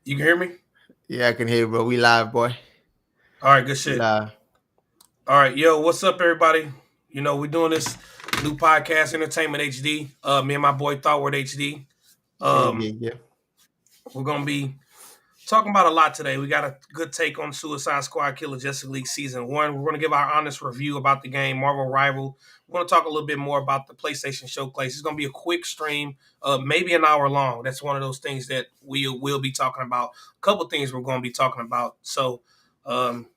You can hear me? Yeah, I can hear you, bro. We live, boy. All right, good We shit. live. All right, yo, what's up, everybody? We're doing this new podcast, Entertainment HD. Me and my boy Thoughtward HD. Yeah, Um, yeah, yeah. we're gonna be talking about a lot today. We got a good take on Suicide Squad Killer Justice League Season 1. We're gonna give our honest review about the game, Marvel Rival. We're gonna talk a little bit more about the PlayStation Showcase. It's gonna be a quick stream, maybe an hour long. That's one of those things that we will be talking about. A couple things we're gonna be talking about. So, um,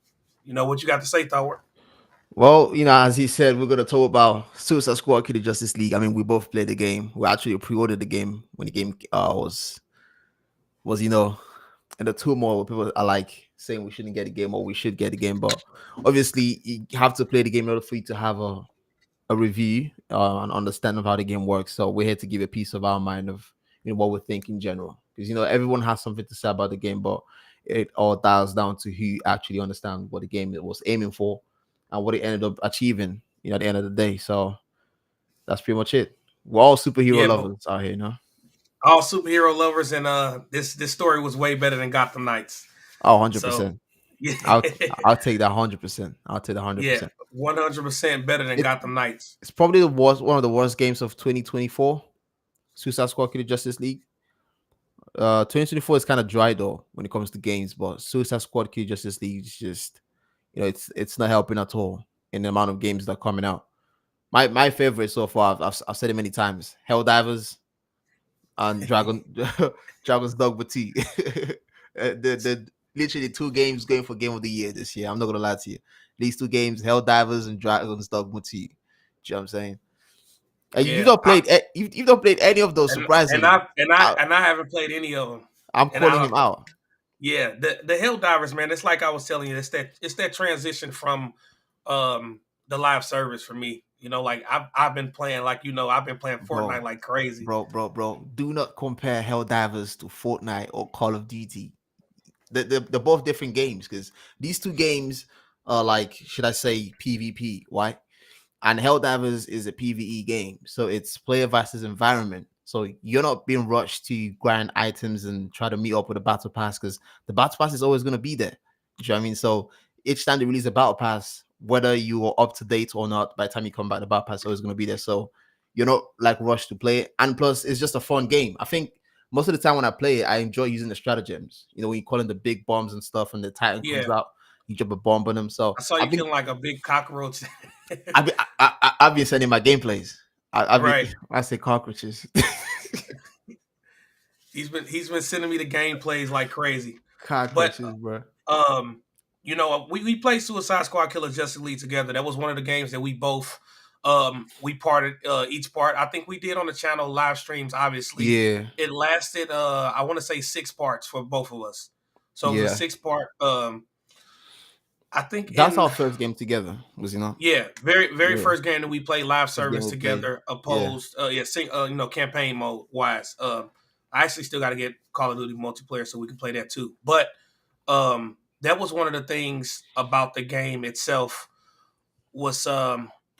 what you got to say, Thoughtward? Well, as he said, we're gonna talk about Suicide Squad Kill the Justice League. I mean, we both played the game. We actually pre-ordered the game when the game was in the turmoil. People are like saying we shouldn't get the game or we should get the game, but obviously you have to play the game in order for you to have a review and understand of how the game works. So we're here to give a piece of our mind of what we think in general, because everyone has something to say about the game, but it all dials down to who actually understands what the game it was aiming for and what it ended up achieving. At the end of the day. So that's pretty much it. We're all superhero Yeah, but lovers out here. all superhero lovers, and this story was way better than Gotham Knights. Oh, 100 So, percent. yeah, I'll take that 100%. I'll take that hundred yeah, percent. 100% better than It Gotham Knights. it's probably one of the worst games of 2024. Suicide Squad Kill the Justice League. 2024 is kind of dry though when it comes to games, but Suicide Squad Kill Justice League is just it's not helping at all in the amount of games that are coming out. My favorite so far, I've said it many times, Helldivers and Dragon's Dogma T. The literally two games going for game of the year this year. I'm not gonna lie to you. These two games, Helldivers and Dragon's Dogma T. You know what I'm saying? You've Yeah, not played. You've not played any of those. and Surprisingly, I and I I, and I haven't played any of them. I'm And calling I him out. Yeah, the Hell Divers, man. It's like I was telling you. It's that transition from the live service for me. Like I've been playing I've been playing Fortnite Bro, like crazy. bro. Do not compare Helldivers to Fortnite or Call of Duty. They're both different games because these two games are like, should I say, PvP, right? And Helldivers is a PvE game, so it's player versus environment. So you're not being rushed to grind items and try to meet up with a battle pass because the battle pass is always going to be there. Do you know what I mean? So each time they release a battle pass, whether you are up to date or not, by the time you come back, the battle pass is always going to be there. So you're not like rushed to play it. And plus, it's just a fun game. I think most of the time when I play it, I enjoy using the stratagems. When you call in the big bombs and stuff, and the Titan comes Yeah, out, you drop a bomb on them. So I saw you I've been killing like a big cockroach. I've been sending my gameplays. I've been Right. I say cockroaches. He's been sending me the gameplays like crazy. But Cockroaches, bro. um, we played Suicide Squad Killer Justice League together. That was one of the games that we both we parted each part. I think we did on the channel live streams. Obviously, Yeah, it lasted. I want to say 6 parts for both of us. So it was a yeah. 6 part. I think That's in our first game together, was Yeah, very very Yeah, first game that we played live first game service we played. together. Yeah, Opposed, campaign mode wise. I actually still got to get Call of Duty multiplayer so we can play that too. But that was one of the things about the game itself was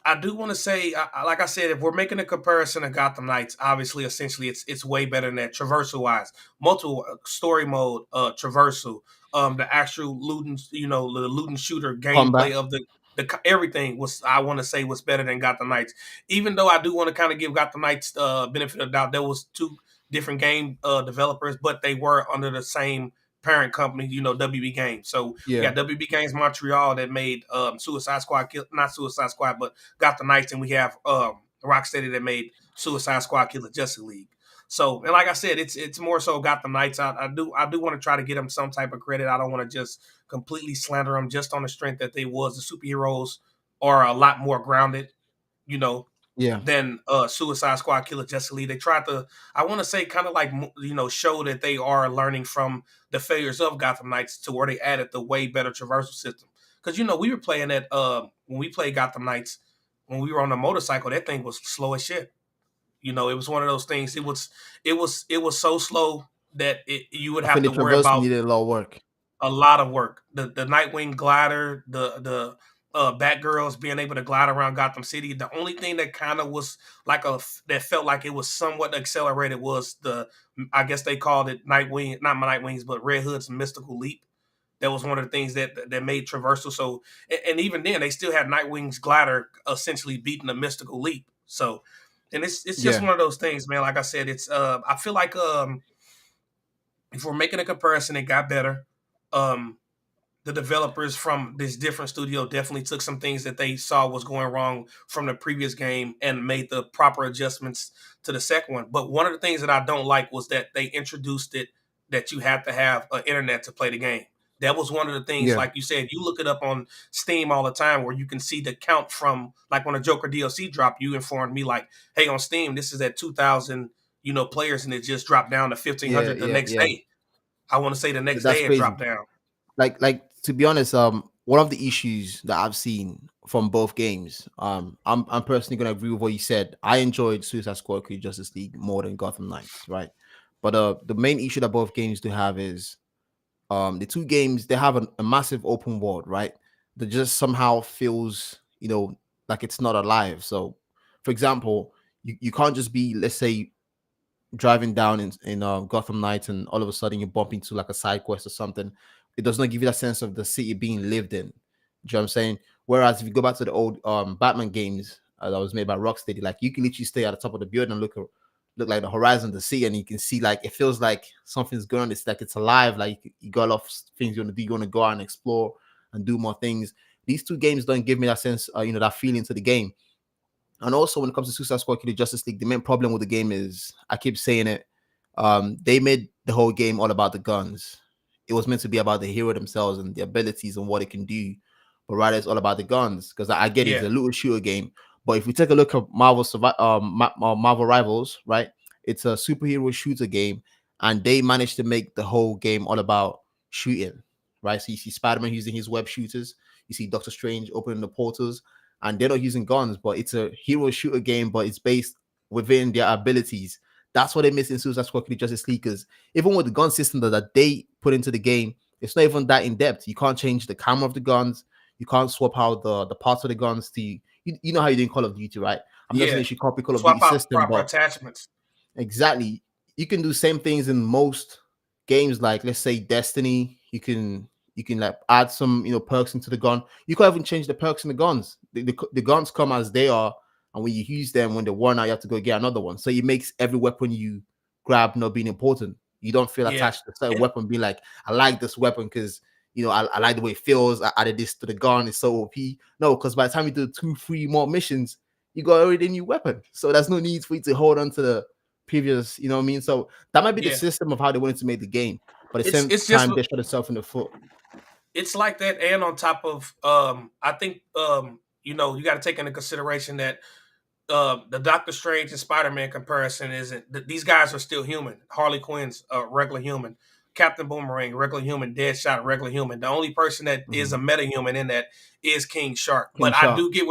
I do want to say, like I said, if we're making a comparison to Gotham Knights, obviously, essentially, it's way better than that. Traversal wise, multiple story mode, traversal, the actual looting, the looting shooter gameplay combat. of the everything was, I want to say, was better than Gotham Knights. Even though I do want to kind of give Gotham Knights benefit of the doubt, there was two different game developers, but they were under the same parent company, WB Games. So you Yeah, got WB Games Montreal that made Suicide Squad, not Suicide Squad, but got the Knights, and we have Rocksteady that made Suicide Squad Killer Justice League. So, and like I said, it's more so got the Knights out. I do want to try to get them some type of credit. I don't want to just completely slander them just on the strength that they was. The superheroes are a lot more grounded, you know, yeah. than Suicide Squad Killer Justice League. They tried to, I want to say, kind of like, show that they are learning from the failures of Gotham Knights to where they added the way better traversal system. Because we were playing that when we played Gotham Knights, when we were on the motorcycle, that thing was slow as shit. It was one of those things. It was so slow that you would I have think the to worry traversal about needed a lot of work. a lot of work. The Nightwing glider, the Batgirls being able to glide around Gotham City. The only thing that kind of was like that felt like it was somewhat accelerated was I guess they called it Nightwing, not my Nightwings, but Red Hood's mystical leap. That was one of the things that made traversal. So, and even then, they still had Nightwing's glider essentially beating the mystical leap. So, and it's just Yeah. one of those things, man. Like I said, it's I feel like if we're making a comparison, it got better. Um, the developers from this different studio definitely took some things that they saw was going wrong from the previous game and made the proper adjustments to the second one. But one of the things that I don't like was that they introduced it that you had to have an internet to play the game. That was one of the things, Yeah. like you said, you look it up on Steam all the time where you can see the count from, like when a Joker DLC dropped, you informed me like, hey, on Steam, this is at 2,000, players, and it just dropped down to Yeah. 1,500 the Yeah. next Yeah. day. I want to say the next That's day it crazy. dropped down. Like to be honest, one of the issues that I've seen from both games, I'm personally gonna agree with what you said. I enjoyed Suicide Squad Kill Justice League more than Gotham Knights, right? But the main issue that both games do have is the two games, they have a massive open world, right? That just somehow feels, like it's not alive. So for example, you can't just be, let's say, driving down in Gotham Knights, and all of a sudden you bump into like a side quest or something. It does not give you that sense of the city being lived in. Do you know what I'm saying? Whereas if you go back to the old Batman games that was made by Rocksteady, like you can literally stay at the top of the building and look like the horizon, the sea, and you can see, like, it feels like something's going on. It's like it's alive. Like you got a lot of things you want to do. You want to go out and explore and do more things. These two games don't give me that sense, that feeling to the game. And also, when it comes to Suicide Squad Kill the Justice League, the main problem with the game is, I keep saying it, they made the whole game all about the guns. It was meant to be about the hero themselves and the abilities and what it can do, but rather it's all about the guns. Because I get it, it's Yeah. a little shooter game, but if we take a look at Marvel Rivals, right, it's a superhero shooter game, and they managed to make the whole game all about shooting, right? So you see Spider-Man using his web shooters, you see Doctor Strange opening the portals, and they're not using guns, but it's a hero shooter game, but it's based within their abilities. That's what they miss in Suicide Squad Kill Justice League, because even with the gun system that they put into the game, it's not even that in depth. You can't change the camera of the guns. You can't swap out the parts of the guns to you know how you do in Call of Duty, right? I'm not saying Yeah. you should copy Call of Duty Swap out system, proper but attachments. exactly, you can do same things in most games, like let's say Destiny. You can like add some perks into the gun. You can't even change the perks in the guns. The guns come as they are, and when you use them, when they're worn out, you have to go get another one. So it makes every weapon you grab not being important. You don't feel Yeah. attached to a certain And weapon, be like, I like this weapon because I like the way it feels. I added this to the gun, it's so OP. No, because by the time you do 2-3 more missions, you got already a new weapon. So there's no need for you to hold on to the previous, you know what I mean? So that might be the yeah, system of how they wanted to make the game. But at the it's same it's just time, they shot themselves in the foot. it's like that. And on top of, I think you got to take into consideration that the Doctor Strange and Spider Man comparison isn't. These guys are still human. Harley Quinn's a regular human. Captain Boomerang, regular human. Deadshot, regular human. The only person that is Mhm. a metahuman in that is King Shark. King But I Shark. do get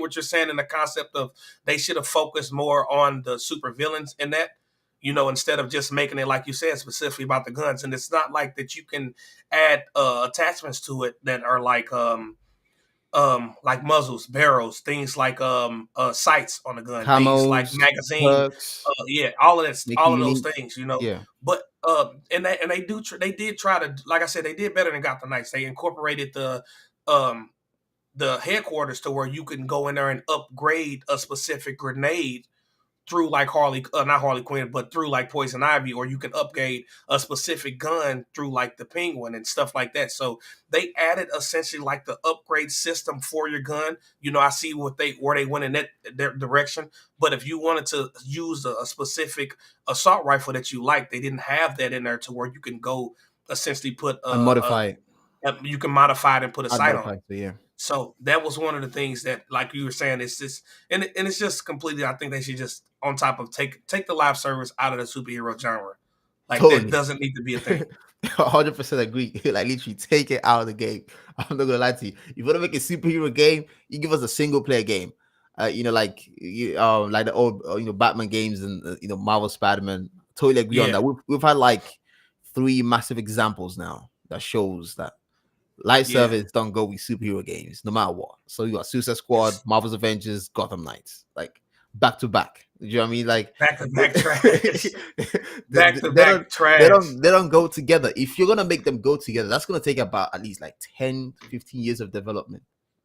what you're saying in the concept of they should have focused more on the super villains in that. Instead of just making it like you said specifically about the guns. And it's not like that you can add attachments to it that are like muzzles, barrels, things like sights on the gun, things like Camos, magazine, perks, yeah, all of that, make all you of those unique. things. Yeah. But they did try to, like I said, they did better than Gotham Knights. They incorporated um the headquarters to where you can go in there and upgrade a specific grenade through like not Harley Quinn, but through like Poison Ivy, or you can upgrade a specific gun through like the Penguin and stuff like that. So they added essentially like the upgrade system for your gun. I see where they went in their direction. But if you wanted to use a specific assault rifle that you like, they didn't have that in there to where you can go essentially put And modify it. you can modify it and put a I'd sight on modify it. it. So yeah. So that was one of the things that, like you were saying, it's just and it's just completely. I think they should just on top of take the live service out of the superhero genre. Like that Totally. doesn't need to be a thing. 100% agree. Like literally take it out of the game. I'm not gonna lie to you. If you want to make a superhero game, you give us a single player game. Like the old Batman games and Marvel Spider-Man. Totally agree on Yeah, that. We've had like 3 massive examples now that shows that Live Yeah. service don't go with superhero games, no matter what. So you got Suicide Squad, It's Marvel's Avengers, Gotham Knights, like back to back. You know what I mean? Like back to they, back trash. Back to they back don't they trash. don't they don't go together. If you're gonna make them go together, that's gonna take about at least like 10, 15 years of development.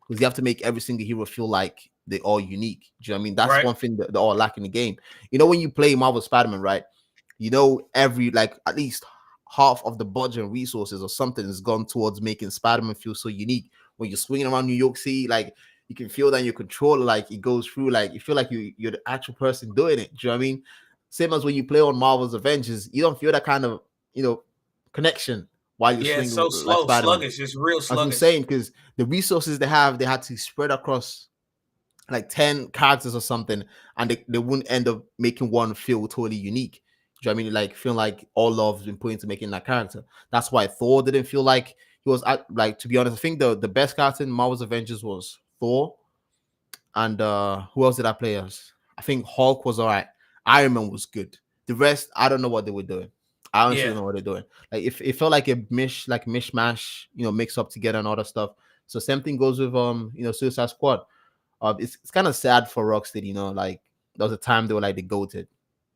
Because you have to make every single hero feel like they're all unique. Do you know what I mean? That's Right. one thing that they're all lacking in the game. You know, when you play Marvel Spider-Man, right? You know, every like at least half of the budget and resources or something has gone towards making Spider-Man feel so unique. When you're swinging around New York City, like you can feel that in your controller, like it goes through, like you feel like you're the actual person doing it. Do you know what I mean? Same as when you play on Marvel's Avengers, you don't feel that kind of connection while you're Yeah, it's swinging so like slow, Spider-Man. sluggish. It's real As I'm sluggish. saying, because the resources they have, they had to spread across like 10 characters or something, and they wouldn't end up making one feel totally unique. Do you know what I mean? Like feel like all love's been put into making that character. That's why Thor didn't feel like he was like, to be honest, I think the best character in Marvel's Avengers was Thor. And who else did I play as? I think Hulk was all right. Iron Man was good. The rest, I don't know what they were doing. I honestly Yeah. don't know what they're doing. Like if it felt like a mishmash, mix up together and all that stuff. So same thing goes with Suicide Squad. It's kind of sad for Rocksteady, like there was a time they were like the goated.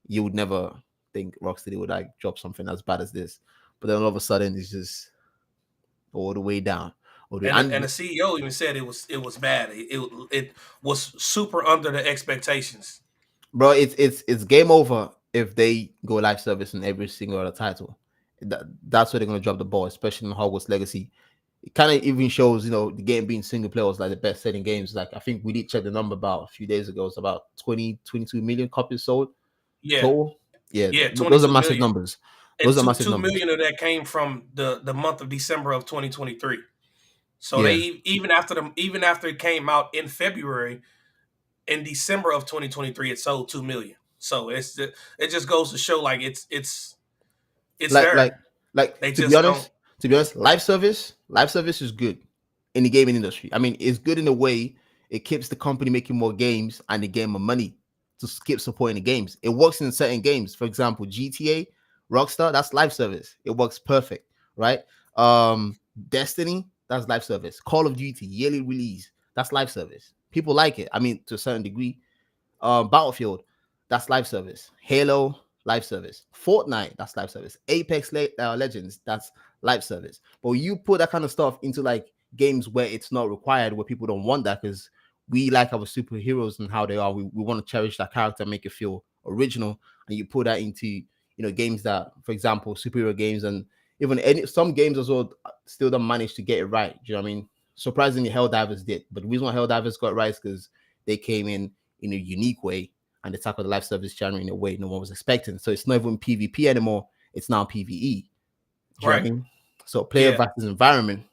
You would never think Rocksteady would like drop something as bad as this, but then all of a sudden it's just all the way down. And And the CEO even said it was bad. It was super under the expectations. bro, it's game over if they go live service in every single other title. That's where they're gonna drop the ball, especially in Hogwarts Legacy. It kind of even shows, the game being single player was like the best selling games. Like I think we did check the number about a few days ago. It's about 22 million copies sold Yeah. total. Yeah, Yeah, those are 22 massive million. numbers. And Those are two massive two numbers. million of that came from the month of December of 2023. So Yeah, they even after it came out in February, in December of 2023, it sold 2 million. So it just goes to show like it's like like there. like They to be just don't. honest, live service is good in the gaming industry. I mean, it's good in a way it keeps the company making more games and they get more money to keep supporting the games. It works in certain games. For example, GTA, Rockstar, that's live service. It works perfect, right? Destiny, that's live service. Call of Duty, yearly release, that's live service. People like it. I mean, to a certain degree. Battlefield, that's live service. Halo, live service. Fortnite, that's live service. Apex Legends, that's live service. But you put that kind of stuff into like games where it's not required, where people don't want that because we like our superheroes and how they are. We want to cherish that character, make it feel original, and you put that into games that, for example, superhero games and even some games as well still don't manage to get it right. Do you know what I mean? Surprisingly, Helldivers did, but the reason why Helldivers got right is because they came in a unique way and they tackled the live service genre in a way no one was expecting. So it's not even PvP anymore, it's now PvE. Do you know what Right. I mean? So player Yeah. versus environment,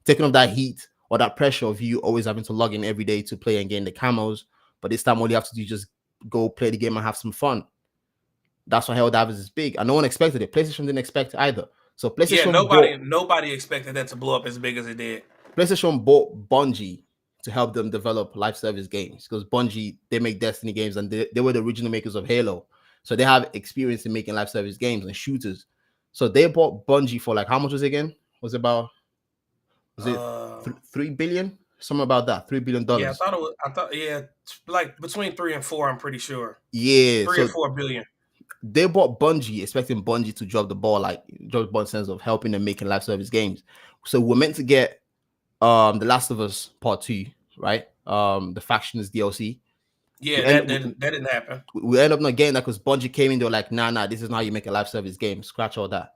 taking off that heat or that pressure of you always having to log in every day to play and gain the camos. But this time all you have to do is just go play the game and have some fun. That's why Helldivers is big. And no one expected it. PlayStation didn't expect it either. So Yeah, PlayStation nobody bought nobody expected that to blow up as big as it did. PlayStation bought Bungie to help them develop live service games because Bungie, they make Destiny games and they were the original makers of Halo. So they have experience in making live service games and shooters. So they bought Bungie for like, how much was it again? Was it Uh 3 billion? Something about that, $3 billion. yeah, I thought like between 3 and 4, I'm pretty sure. Yeah. 3 or So 4 billion. they bought Bungie, expecting Bungie to drop the ball, like drop the ball in sense of helping them making live service games. So we're meant to get The Last of Us Part 2, right? The Factions DLC. Yeah, We end that didn't happen. we end up not getting that because Bungie came in, they were like, nah, this is not how you make a live service game. Scratch all that.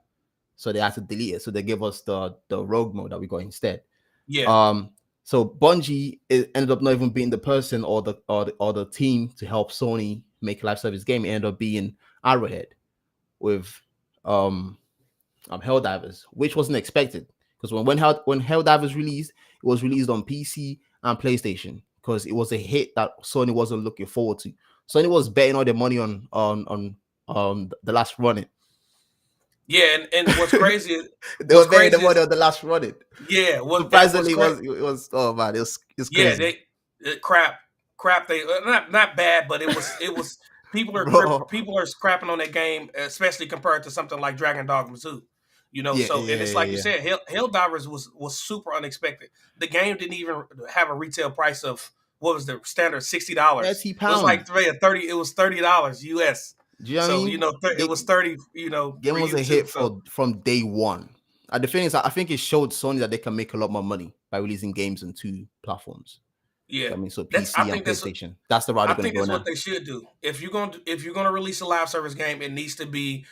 So they had to delete it. So they gave us the rogue mode that we got instead. Yeah. So Bungie ended up not even being the person or the team to help Sony make a live service game. It ended up being Arrowhead with Helldivers, which wasn't expected because when Helldivers released, it was released on PC and PlayStation because it was a hit that Sony wasn't looking forward to. Sony was betting all their money on the last running. Yeah, and what's crazy They what's were betting the crazy money is on the last running. yeah, what's Surprisingly, crazy. it was oh man, it's Yeah, crazy, they crap they not bad, but it was people are bro. people are scrapping on that game, especially compared to something like Dragon Dogma 2. Yeah, So and yeah, it's yeah, like you yeah. said, Helldivers was super unexpected. The game didn't even have a retail price of what was the standard $60. It was £30. like 30. It was $30 US. Do you know what I So mean? it was 30. For Game was you a too. hit So from day one. And the thing is, I think it showed Sony that they can make a lot more money by releasing games on two platforms. yeah, I mean, so that's I PC and think that's PlayStation. That's the route I they're gonna think go that's what now. they should do. If you're gonna release a live service game, it needs to be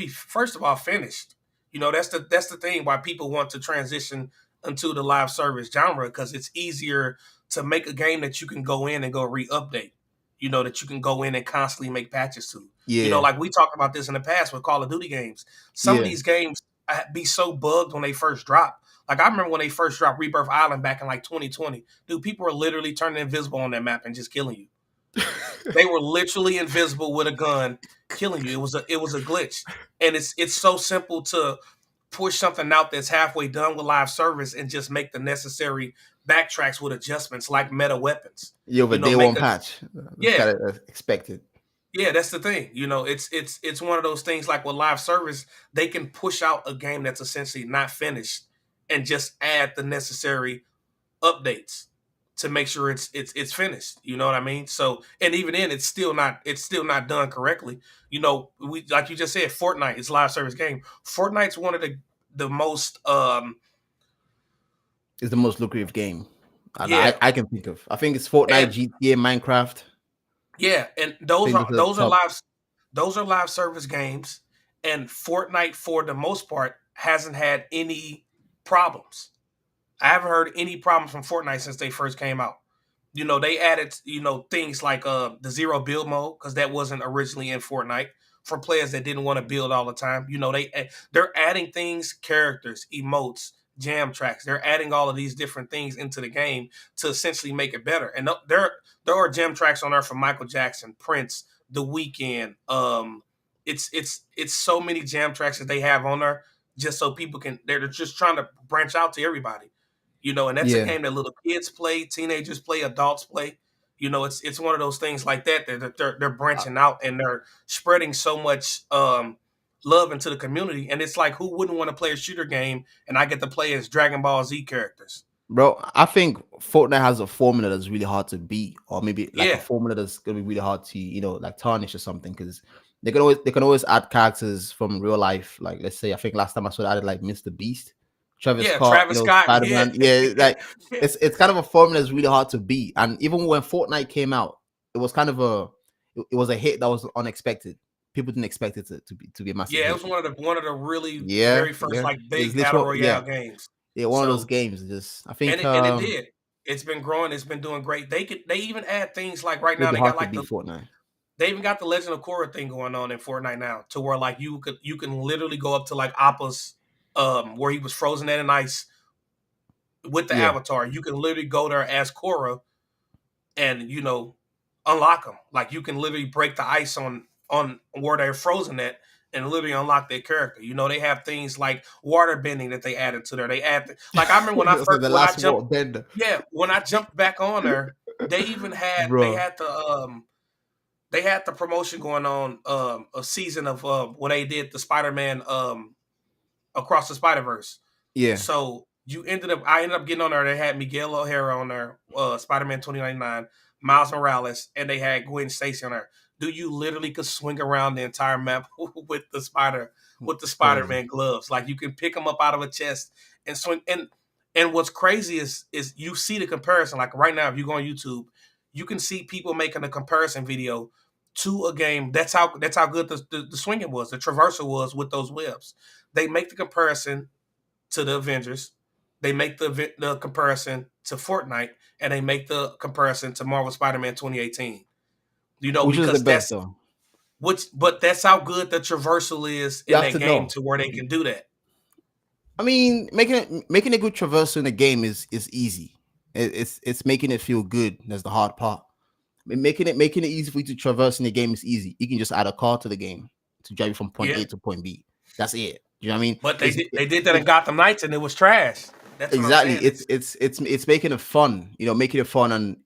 first of all finished. That's the thing why people want to transition into the live service genre because it's easier to make a game that you can go in and go re-update. That you can go in and constantly make patches to. Yeah, Like we talked about this in the past with Call of Duty games. Some of yeah. these games be so bugged when they first drop. Like I remember when they first dropped Rebirth Island back in like 2020. Dude, people were literally turning invisible on that map and just killing you. They were literally invisible with a gun, killing you. It was a glitch, and it's so simple to push something out that's halfway done with live service and just make the necessary backtracks with adjustments like meta weapons. Yeah, but day Make one a patch. That's yeah, kind of expected. yeah. That's the thing. It's one of those things like with live service, they can push out a game that's essentially not finished and just add the necessary updates to make sure it's finished. You know what I mean? So and even then it's still not done correctly. We like you just said, Fortnite is a live service game. Fortnite's one of the most It's the most lucrative game yeah, I can think of. I think it's Fortnite, and GTA, Minecraft. yeah, and I think those are the top. those are live service games, and Fortnite for the most part hasn't had any problems. I haven't heard any problems from Fortnite since they first came out. They added, things like the zero build mode because that wasn't originally in Fortnite for players that didn't want to build all the time. They're adding things, characters, emotes, jam tracks. They're adding all of these different things into the game to essentially make it better. And there are jam tracks on there from Michael Jackson, Prince, The Weeknd. It's so many jam tracks that they have on there just so people can. They're just trying to branch out to everybody. And that's a Yeah, game that little kids play, teenagers play, adults play. It's one of those things like that that they're Uh, branching out and they're spreading so much love into the community. And it's like, who wouldn't want to play a shooter game and I get to play as Dragon Ball Z characters? bro. I think Fortnite has a formula that's really hard to beat, or maybe like a Yeah, formula that's gonna be really hard to like tarnish or something. Because they can always add characters from real life. Like let's say I think last time I saw they added like Mr. Beast, Travis yeah, Scott, Travis Scott, Spider yeah, Man. Yeah, like yeah, it's kind of a formula that's really hard to beat. And even when Fortnite came out, it was kind of it was a hit that was unexpected. People didn't expect it to be a massive yeah. It hit. was one of the really Yeah, very first yeah. like It's big battle literal, yeah, royale games. yeah. One of those So games. Just I and think it did. It's been growing. It's been doing great. They even add things like right it'll now be they got hard to like beat Fortnite. they even got the Legend of Korra thing going on in Fortnite now, to where like you can literally go up to like Appa's where he was frozen in ice with the Yeah, avatar. You can literally go there as Korra and unlock them. Like you can literally break the ice on where they're frozen at and literally unlock their character. They have things like water bending that they added to there. They add like I remember so the when I last jumped war bender, yeah when I jumped back on there. They even had bro. they had the promotion going on a season of when they did the Spider-Man Across the Spider-Verse. Yeah, So I ended up getting on there. They had Miguel O'Hara on there, Spider-Man 2099, Miles Morales, and they had Gwen Stacy on there. Do you literally could swing around the entire map with the crazy. Spider-Man gloves? Like you can pick them up out of a chest and swing. And what's crazy is you see the comparison. Like right now, if you go on YouTube, you can see people making a comparison video to a game. That's how good the swinging was, the traversal was with those webs. They make the comparison to the Avengers. They make the comparison to Fortnite, and they make the comparison to Marvel Spider-Man 2018. Which is the Because best though? but that's how good the traversal is You in have that to game know. to where they can do that. I mean, making a good traversal in a game is easy. It's making it feel good. That's the hard part. I mean, making it easy for you to traverse in the game is easy. You can just add a car to the game to drive you from point Yeah, A to point B. That's it. You know what I mean? but they did that in Gotham Knights, and it was trash. That's what I'm Exactly. saying. It's making it fun. Making it fun and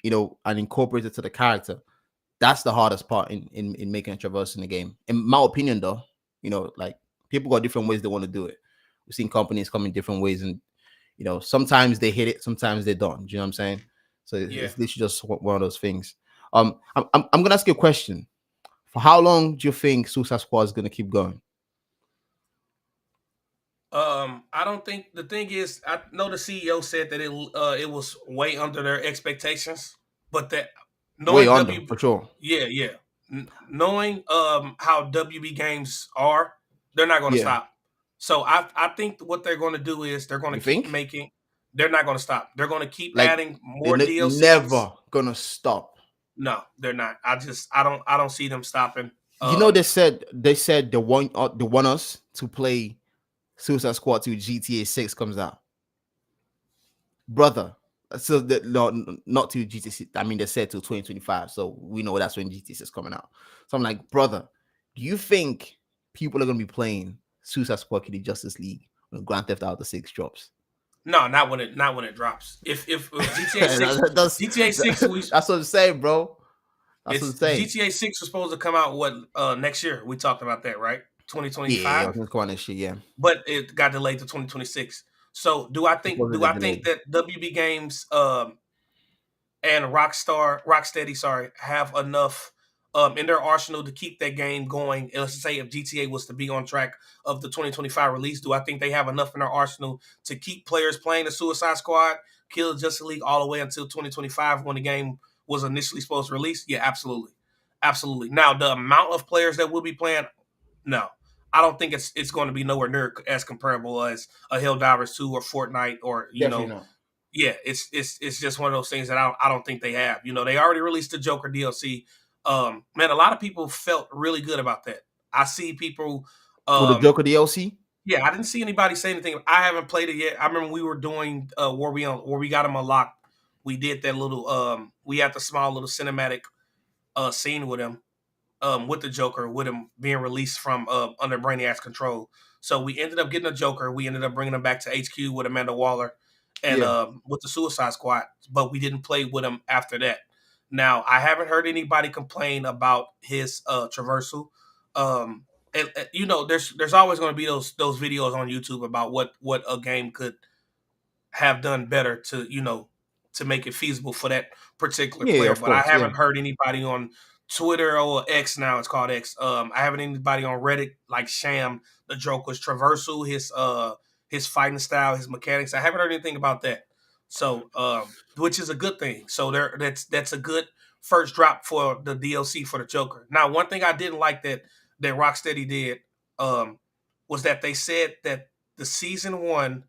and incorporate it to the character. That's the hardest part in making a traverse in the game. In my opinion, though, like People got different ways they want to do it. We've seen companies come in different ways, and sometimes they hit it, sometimes they don't. Do you know what I'm saying? So it's literally just one of those things. I'm gonna ask you a question. For how long do you think Suicide Squad is gonna keep going? I don't think the thing is. I know the CEO said that it was way under their expectations, but that Way knowing under, for sure. yeah, knowing how WB games are, they're not going to Yeah. stop. So I think what they're going to do is they're going to keep think? making. They're not going to stop. They're going to keep Like adding they're more DLCs. never gonna stop. No, they're not. I don't see them stopping. They said they want us to play Suicide Squad 2 GTA 6 comes out. Brother. So no, not to GTA 6. I mean, they said till 2025. So we know that's when GTA 6 is coming out. So I'm like, brother, do you think people are gonna be playing Suicide Squad Kill the Justice League when Grand Theft Auto 6 drops? No, not when it drops. If GTA 6 GTA 6 that's what I'm saying, bro. That's what I'm saying. GTA 6 was supposed to come out next year. We talked about that, right? 2025. Yeah, it's going next year, yeah. But it got delayed to 2026. So do I think that WB Games and Rocksteady, have enough in their arsenal to keep that game going? And let's say if GTA was to be on track of the 2025 release, do I think they have enough in their arsenal to keep players playing the Suicide Squad, Kill the Justice League all the way until 2025 when the game was initially supposed to release? Yeah, absolutely. Absolutely. Now, the amount of players that will be playing, no. I don't think it's going to be nowhere near as comparable as a Helldivers 2 or Fortnite or Not. Yeah, it's just one of those things that I don't think they have. They already released the Joker DLC. Man, a lot of people felt really good about that. I see people for the Joker DLC. Yeah, I didn't see anybody say anything. I haven't played it yet. I remember we were doing where we got him unlocked. We did that little we had the small little cinematic scene with him. With the Joker, with him being released from under Brainiac's control. So we ended up getting a Joker. We ended up bringing him back to HQ with Amanda Waller and with the Suicide Squad, but we didn't play with him after that. Now, I haven't heard anybody complain about his traversal. And there's always going to be those videos on YouTube about what a game could have done better to make it feasible for that particular player. But I haven't heard anybody on Twitter or X, now it's called X. I haven't anybody on Reddit like Sham the Joker's traversal, his fighting style, his mechanics. I haven't heard anything about that. So, which is a good thing. So that's a good first drop for the DLC for the Joker. Now, one thing I didn't like that Rocksteady did was that they said that the season 1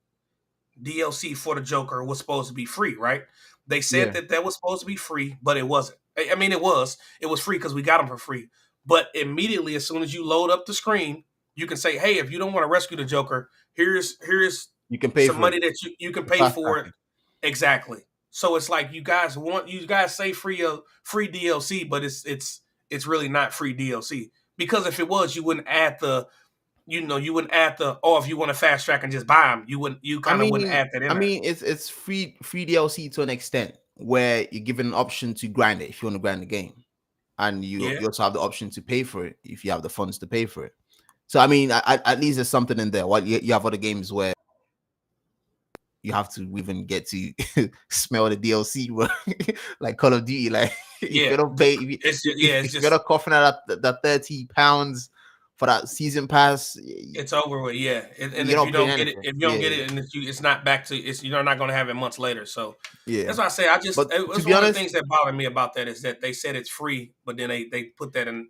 DLC for the Joker was supposed to be free, right? They said that was supposed to be free, but it wasn't. I mean, it was free because we got them for free. But immediately, as soon as you load up the screen, you can say, "Hey, if you don't want to rescue the Joker, here's you can pay some money that you can pay for it." Exactly. So it's like you guys say free DLC, but it's really not free DLC, because if it was, you wouldn't add the if you want to fast track and just buy them, you wouldn't add that in. I mean, it's free DLC to an extent where you're given an option to grind it if you want to grind the game, and you also have the option to pay for it if you have the funds to pay for it. So I mean, at least there's something in there. What you have other games where you have to even get to smell the DLC, like Call of Duty. Like if you don't pay, if you're not coughing at that £30 for that season pass, it's over with. Yeah, and if you don't get it, and it's not back to you're not going to have it months later. So that's why I say it's one of the things that bothered me about that is that they said it's free, but then they put that in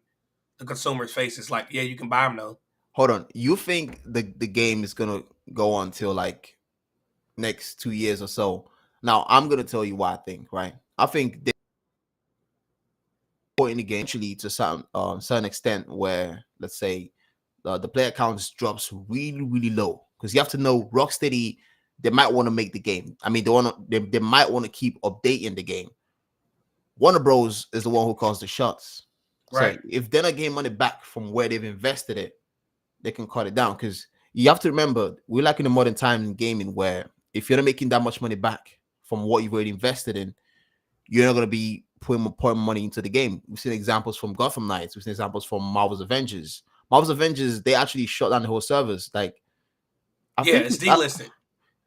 the consumer's face. It's like, yeah, you can buy them though. Hold on, you think the game is gonna go on till like next 2 years or so? Now I'm gonna tell you what I think. Right, I think they in the game actually to some certain extent where, let's say, the player count drops really low, because you have to know Rocksteady, they might want to make the game. I mean, they might want to keep updating the game. Warner Bros is the one who calls the shots, right? So if they're not getting money back from where they've invested it, they can cut it down. Because you have to remember, we're like in a modern time in gaming where if you're not making that much money back from what you've already invested in, you're not going to be putting money into the game. We've seen examples from Gotham Knights. We've seen examples from Marvel's Avengers. Marvel's Avengers, they actually shut down the whole servers. Like, I Yeah, think it's delisted.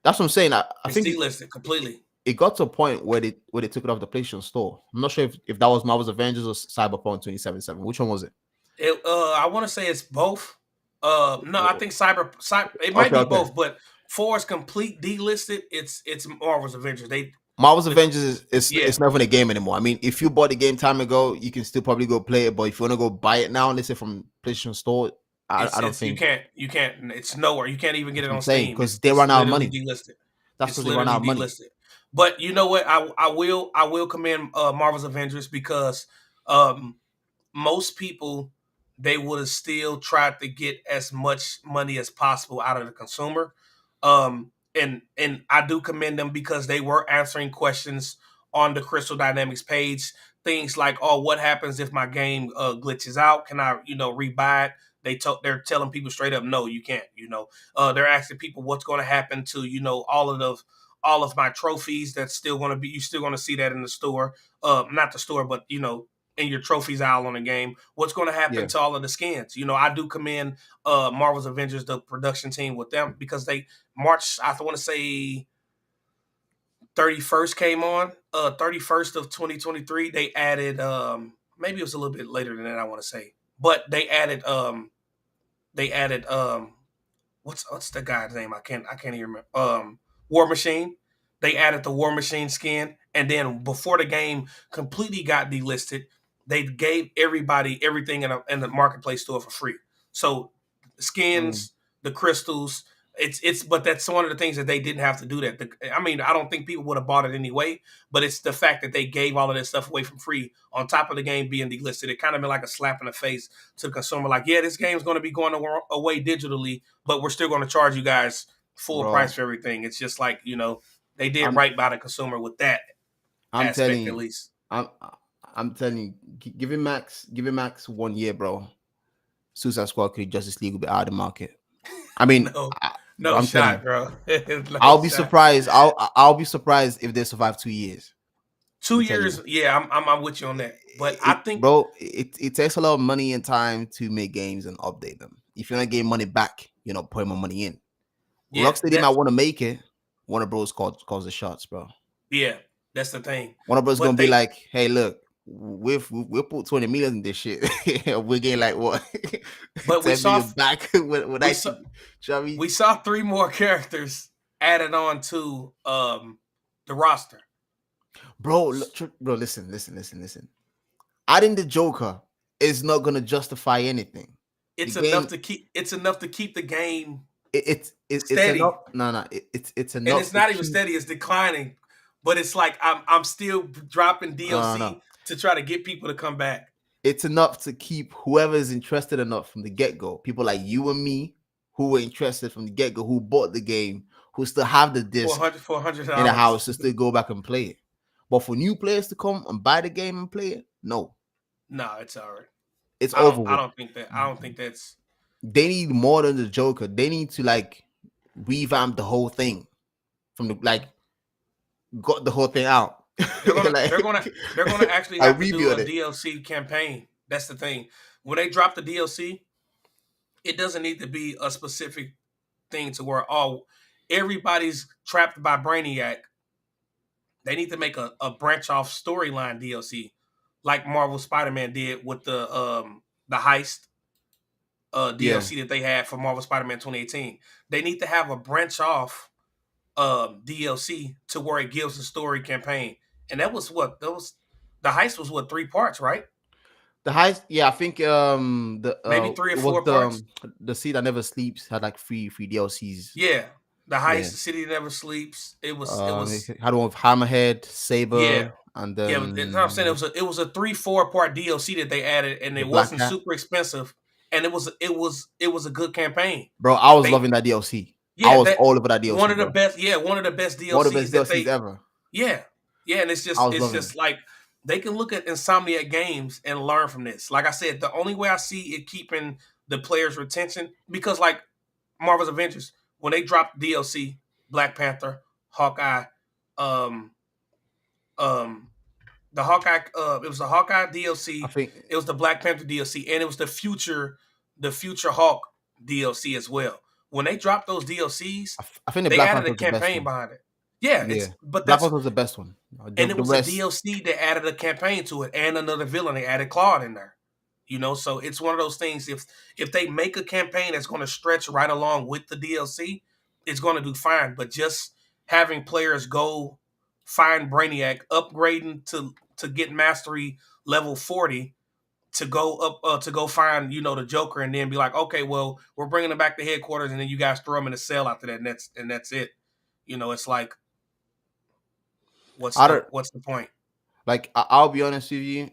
that's what I'm saying. I It's think delisted completely. it got to a point where they took it off the PlayStation Store. I'm not sure if that was Marvel's Avengers or Cyberpunk 2077. Which one was it? I want to say it's both. No, I think it might Okay, be okay. both, but for its complete delisted, it's Marvel's Avengers. Marvel's Avengers Yeah. it's not even a game anymore. I mean, if you bought the game time ago, you can still probably go play it. But if you want to go buy it now, let's say from PlayStation Store, I don't think you can't. It's nowhere. You can't even get it I'm on saying Steam. because they run out of money. Delisted. That's It's because they run literally out of money. delisted. But you know what? I will commend Marvel's Avengers because most people they would have still tried to get as much money as possible out of the consumer. And I do commend them because they were answering questions on the Crystal Dynamics page. Things like, oh, what happens if my game glitches out? Can I, rebuy it? They're telling people straight up, no, you can't. They're asking people what's going to happen to all of my trophies. That's still going to be, you're still going to see that in the store. Not the store, but in your trophies aisle on the game. What's going to happen to all of the skins? I do commend Marvel's Avengers, the production team with them, because they March, I want to say 31st came on, 31st of 2023. They added, maybe it was a little bit later than that, I want to say, but they added, what's the guy's name? I can't even remember. War Machine. They added the War Machine skin, and then before the game completely got delisted, they gave everybody everything in the marketplace store for free. So skins, the crystals, but that's one of the things that they didn't have to do that. I don't think people would have bought it anyway, but it's the fact that they gave all of this stuff away for free on top of the game being delisted. It kind of been like a slap in the face to the consumer. Like, yeah, this game's going to be going away digitally, but we're still going to charge you guys full price for everything. It's just like, they did right by the consumer with that aspect, at least. I'm telling you, give it max 1 year, bro. Suicide Squad could Justice League will be out of the market. I mean, no I'm shot, bro. I'll be surprised. I'll be surprised if they survive 2 years. 2 years, yeah, I'm with you on that. But I think, bro, it takes a lot of money and time to make games and update them. If you're not getting money back, you're not putting more money in. Yeah, Rocksteady might want to make it. Warner Bros calls the shots, bro. Yeah, that's the thing. Warner Bros gonna be like, hey, look, we'll put 20 million in this shit. We're getting like what? But we saw back we saw 3 more characters added on to the roster. Bro, listen. Adding the Joker is not gonna justify anything. It's enough to keep the game. It's steady. Enough. No, it's enough. And it's not even steady; it's declining. But it's like I'm still dropping DLC to try to get people to come back. It's enough to keep whoever is interested enough from the get-go. People like you and me who were interested from the get-go, who bought the game, who still have the disc $400 in the house to still go back and play it. But for new players to come and buy the game and play it, no, it's all right. It's over. I don't think that's. They need more than the Joker. They need to like revamp the whole thing from got the whole thing out. They're gonna actually have to do a DLC campaign. That's the thing. When they drop the DLC, it doesn't need to be a specific thing to where everybody's trapped by Brainiac. They need to make a branch off storyline DLC, like Marvel Spider-Man did with the heist DLC that they had for Marvel Spider-Man 2018. They need to have a branch off DLC to where it gives a story campaign. And the heist was 3 parts, right? The heist, yeah, I think maybe 3 or 4 parts. The City That Never Sleeps had like three DLCs. Yeah. The heist, The City That Never Sleeps. It was had one with Hammerhead, Saber, and then that's what I'm saying. It was a 3-4 part DLC that they added, and it wasn't super expensive, and it was a good campaign. Bro, I was loving that DLC. Yeah, I was all over that DLC. One of the best DLCs. One of the best DLCs ever. Yeah, and it's just like they can look at Insomniac Games and learn from this. Like I said, the only way I see it keeping the players' retention, because like Marvel's Avengers, when they dropped DLC, Black Panther, Hawkeye, the Hawkeye, it was the Hawkeye DLC. I think it was the Black Panther DLC, and it was the future the Future Hawk DLC as well. When they dropped those DLCs, I think the they Black added Panther a was the best campaign one. behind it. Yeah, Yeah, but Black that's Panther was the best one. and it The was a rest, DLC that added a campaign to it and another villain. They added Claude in there. So it's one of those things. If they make a campaign that's going to stretch right along with the DLC, it's going to do fine. But just having players go find Brainiac, upgrading to get mastery level 40 to go up to go find the Joker, and then be like, okay, well, we're bringing him back to headquarters, and then you guys throw him in a cell after that, and that's it. It's like, what's I the don't what's the point? like. I'll be honest with you.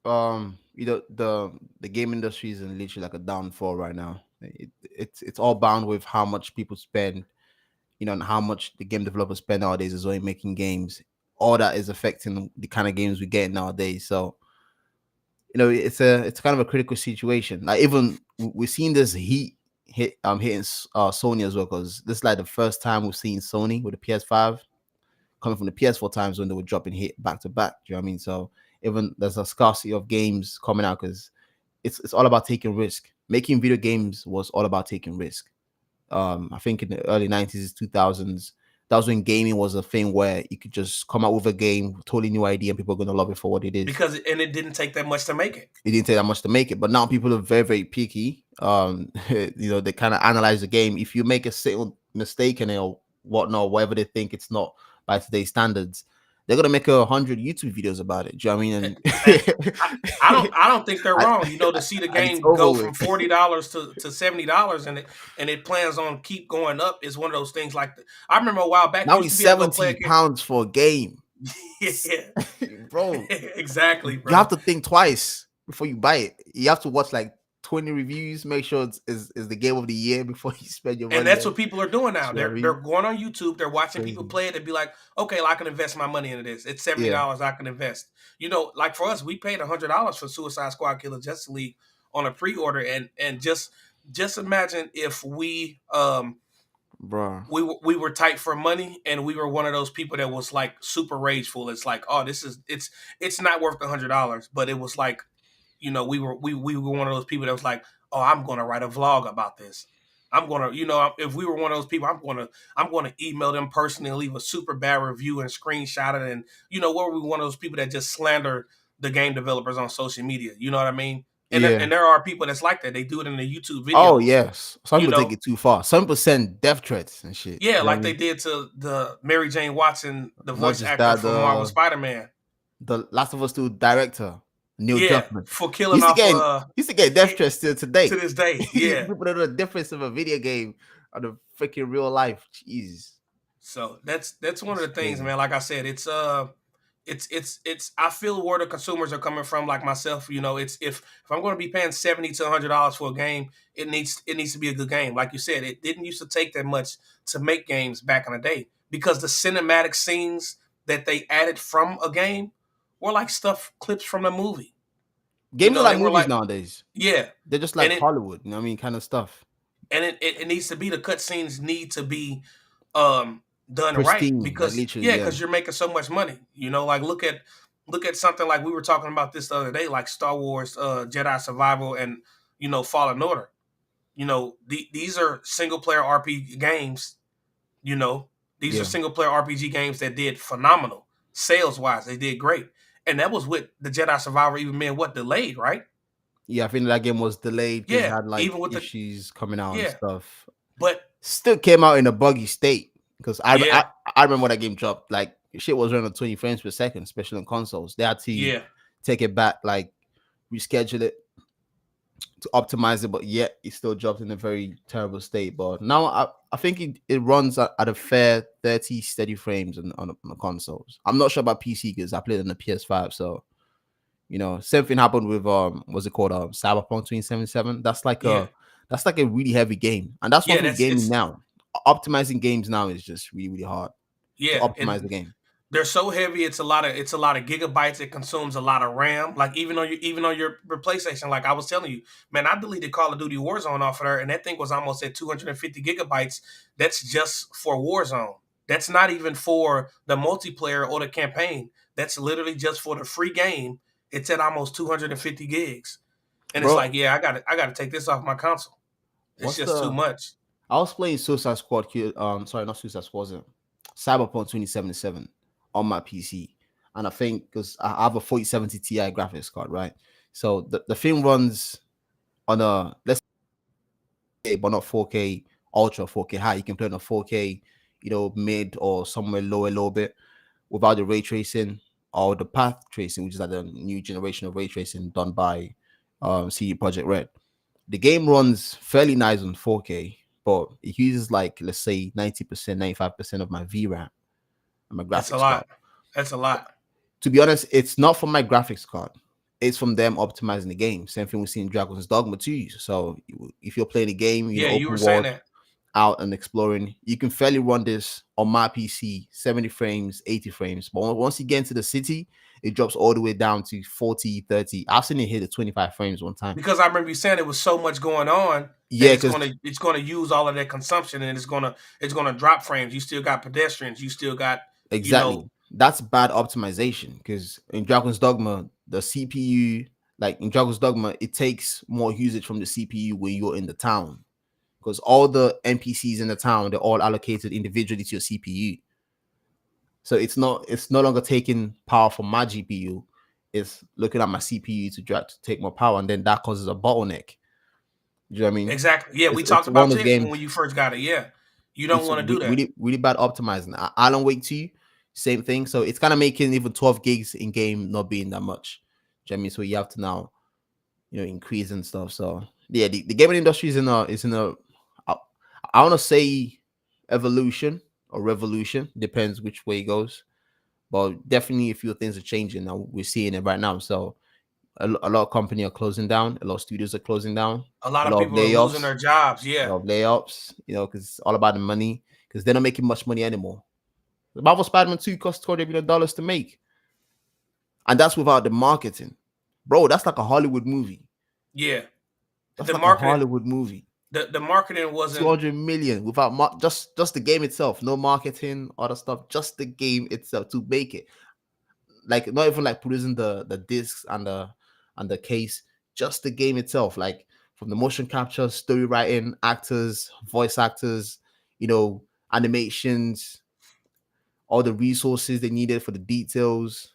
The game industry is in literally like a downfall right now. It's all bound with how much people spend, and how much the game developers spend nowadays is only making games. All that is affecting the kind of games we get nowadays. So it's kind of a critical situation. Like even we're seeing this hitting Sony as well, because this is like the first time we've seen Sony with the PS5 coming from the PS4 times when they were dropping hit back to back. Do you know what I mean? So even there's a scarcity of games coming out because it's all about taking risk. Making video games was all about taking risk. I think in the early 90s, 2000s, that was when gaming was a thing where you could just come out with a game, totally new idea, and people are going to love it for what it is. Because it didn't take that much to make it. It didn't take that much to make it, but now people are very, very picky. They kind of analyze the game. If you make a single mistake in it or whatnot, whatever they think it's not by today's standards, they're gonna make 100 YouTube videos about it. Do you know what I mean? And I don't think they're wrong. To see the game go from $40 to $70 and it plans on keep going up is one of those things. Like I remember a while back, now it's £70 for a game. Yeah, bro. Exactly, bro. You have to think twice before you buy it. You have to watch like 20 reviews, make sure it's the game of the year before you spend your money. And that's what people are doing now. They're going on YouTube, they're watching people play it and be like, okay, well, I can invest my money into this. It's $70 I can invest. Like for us, we paid $100 for Suicide Squad Killer Justice League on a pre-order, and just imagine if we bro, we were tight for money and we were one of those people that was like super rageful. It's like, oh, it's not worth $100, but it was like, we were one of those people that was like, oh, I'm going to write a vlog about this. I'm going to, if we were one of those people, I'm going to email them personally and leave a super bad review and screenshot it. And, were we one of those people that just slander the game developers on social media? You know what I mean? And, and there are people that's like that. They do it in the YouTube videos. Oh, yes. Some people take it too far. Some people send death threats and shit. Yeah, like they did to the Mary Jane Watson, the voice actor from Marvel Spider-Man. The Last of Us 2 director, Neil Druckmann, for killing off. Used to get death threats still today. To this day, yeah. People don't know the difference of a video game and a freaking real life. Jeez. So that's one of the things, man. Like I said, it's I feel where the consumers are coming from, like myself. It's if I'm going to be paying $70 to $100 for a game, it needs to be a good game. Like you said, it didn't used to take that much to make games back in the day, because the cinematic scenes that they added from a game were like clips from the movie. Games are like movies nowadays. Yeah, they're just like Hollywood. You know what I mean, kind of stuff. And it needs to be, the cutscenes need to be done pristine, right, because because you're making so much money. Like look at something like we were talking about this the other day, like Star Wars Jedi Survival and Fallen Order. These are single player RPG games. These are single player RPG games that did phenomenal sales wise. They did great, and that was with the Jedi Survivor even being delayed, right? Yeah, I think that game was delayed because it had like even with issues coming out and stuff. But still came out in a buggy state, because I remember when that game dropped, like shit was running 20 frames per second, especially on consoles. They had to take it back, like reschedule it to optimize it, but yet it still dropped in a very terrible state. But now I think it runs at a fair 30 steady frames on the consoles. I'm not sure about PC because I played on the PS5, so same thing happened with what's it called? Cyberpunk 2077. That's like a really heavy game, and that's what gaming now. Optimizing games now is just really, really hard. Yeah, to optimize the game. They're so heavy. It's a lot of gigabytes. It consumes a lot of RAM. Like even on your PlayStation, like I was telling you, man, I deleted Call of Duty Warzone off of there, and that thing was almost at 250 gigabytes. That's just for Warzone. That's not even for the multiplayer or the campaign. That's literally just for the free game. It's at almost 250 gigs. And it's bro. like, yeah, I gotta take this off my console. It's What's just too the? much. I was playing Suicide Squad. Sorry, not Suicide Squad. Wasn't Cyberpunk 2077 on my PC, and I think because I have a 4070 Ti graphics card, right? So the thing runs on a let's say, but not 4K ultra, 4K high. You can play on a 4K, mid or somewhere lower a little bit without the ray tracing or the path tracing, which is like the new generation of ray tracing done by CD Project Red. The game runs fairly nice on 4K, but it uses like let's say 90%, 95% of my VRAM and my That's a graphics card. lot. That's a lot. To be honest, it's not from my graphics card. It's from them optimizing the game. Same thing we see in Dragon's Dogma 2. So if you're playing a game, Yeah, you were open saying world, that. out and exploring, you can fairly run this on my PC, 70 frames, 80 frames. But once you get into the city, it drops all the way down to 40, 30. I've seen it hit the 25 frames one time. Because I remember you saying there was so much going on that Yeah, because it's gonna use all of that consumption and it's gonna drop frames. You still got pedestrians. You still got you exactly. know That's bad optimization. Because in Dragon's Dogma, the CPU, like in Dragon's Dogma, it takes more usage from the CPU when you're in the town. Because all the NPCs in the town, they're all allocated individually to your CPU. So it's no longer taking power from my GPU. It's looking at my CPU to take more power, and then that causes a bottleneck. Do you know what I mean? exactly. Yeah, we It's talked one about of those this games. when you first got it. Yeah, you don't It's want to do that. really really bad optimizing. Alan Wake 2, same thing. So it's kind of making even 12 gigs in game not being that much. Do you know what I mean? So you have to now increase and stuff. So yeah, the gaming industry is in a I, I want to say evolution or revolution, depends which way it goes. But definitely a few things are changing now. We're seeing it right now. So a lot of companies are closing down, a lot of studios are closing down, A lot a of lot of people are losing layoffs, their jobs. Yeah, because it's all about the money, because they're not making much money anymore. The Marvel Spider-Man 2 cost $200 million to make. And that's without the marketing. Bro, that's like a Hollywood movie. yeah. That's The like a marketing, Hollywood movie. the marketing wasn't 200 million without just the game itself, no marketing, other stuff, just the game itself to make it. Like not even like producing the discs and the case, just the game itself, like from the motion capture, story writing, actors, voice actors, animations, all the resources they needed for the details.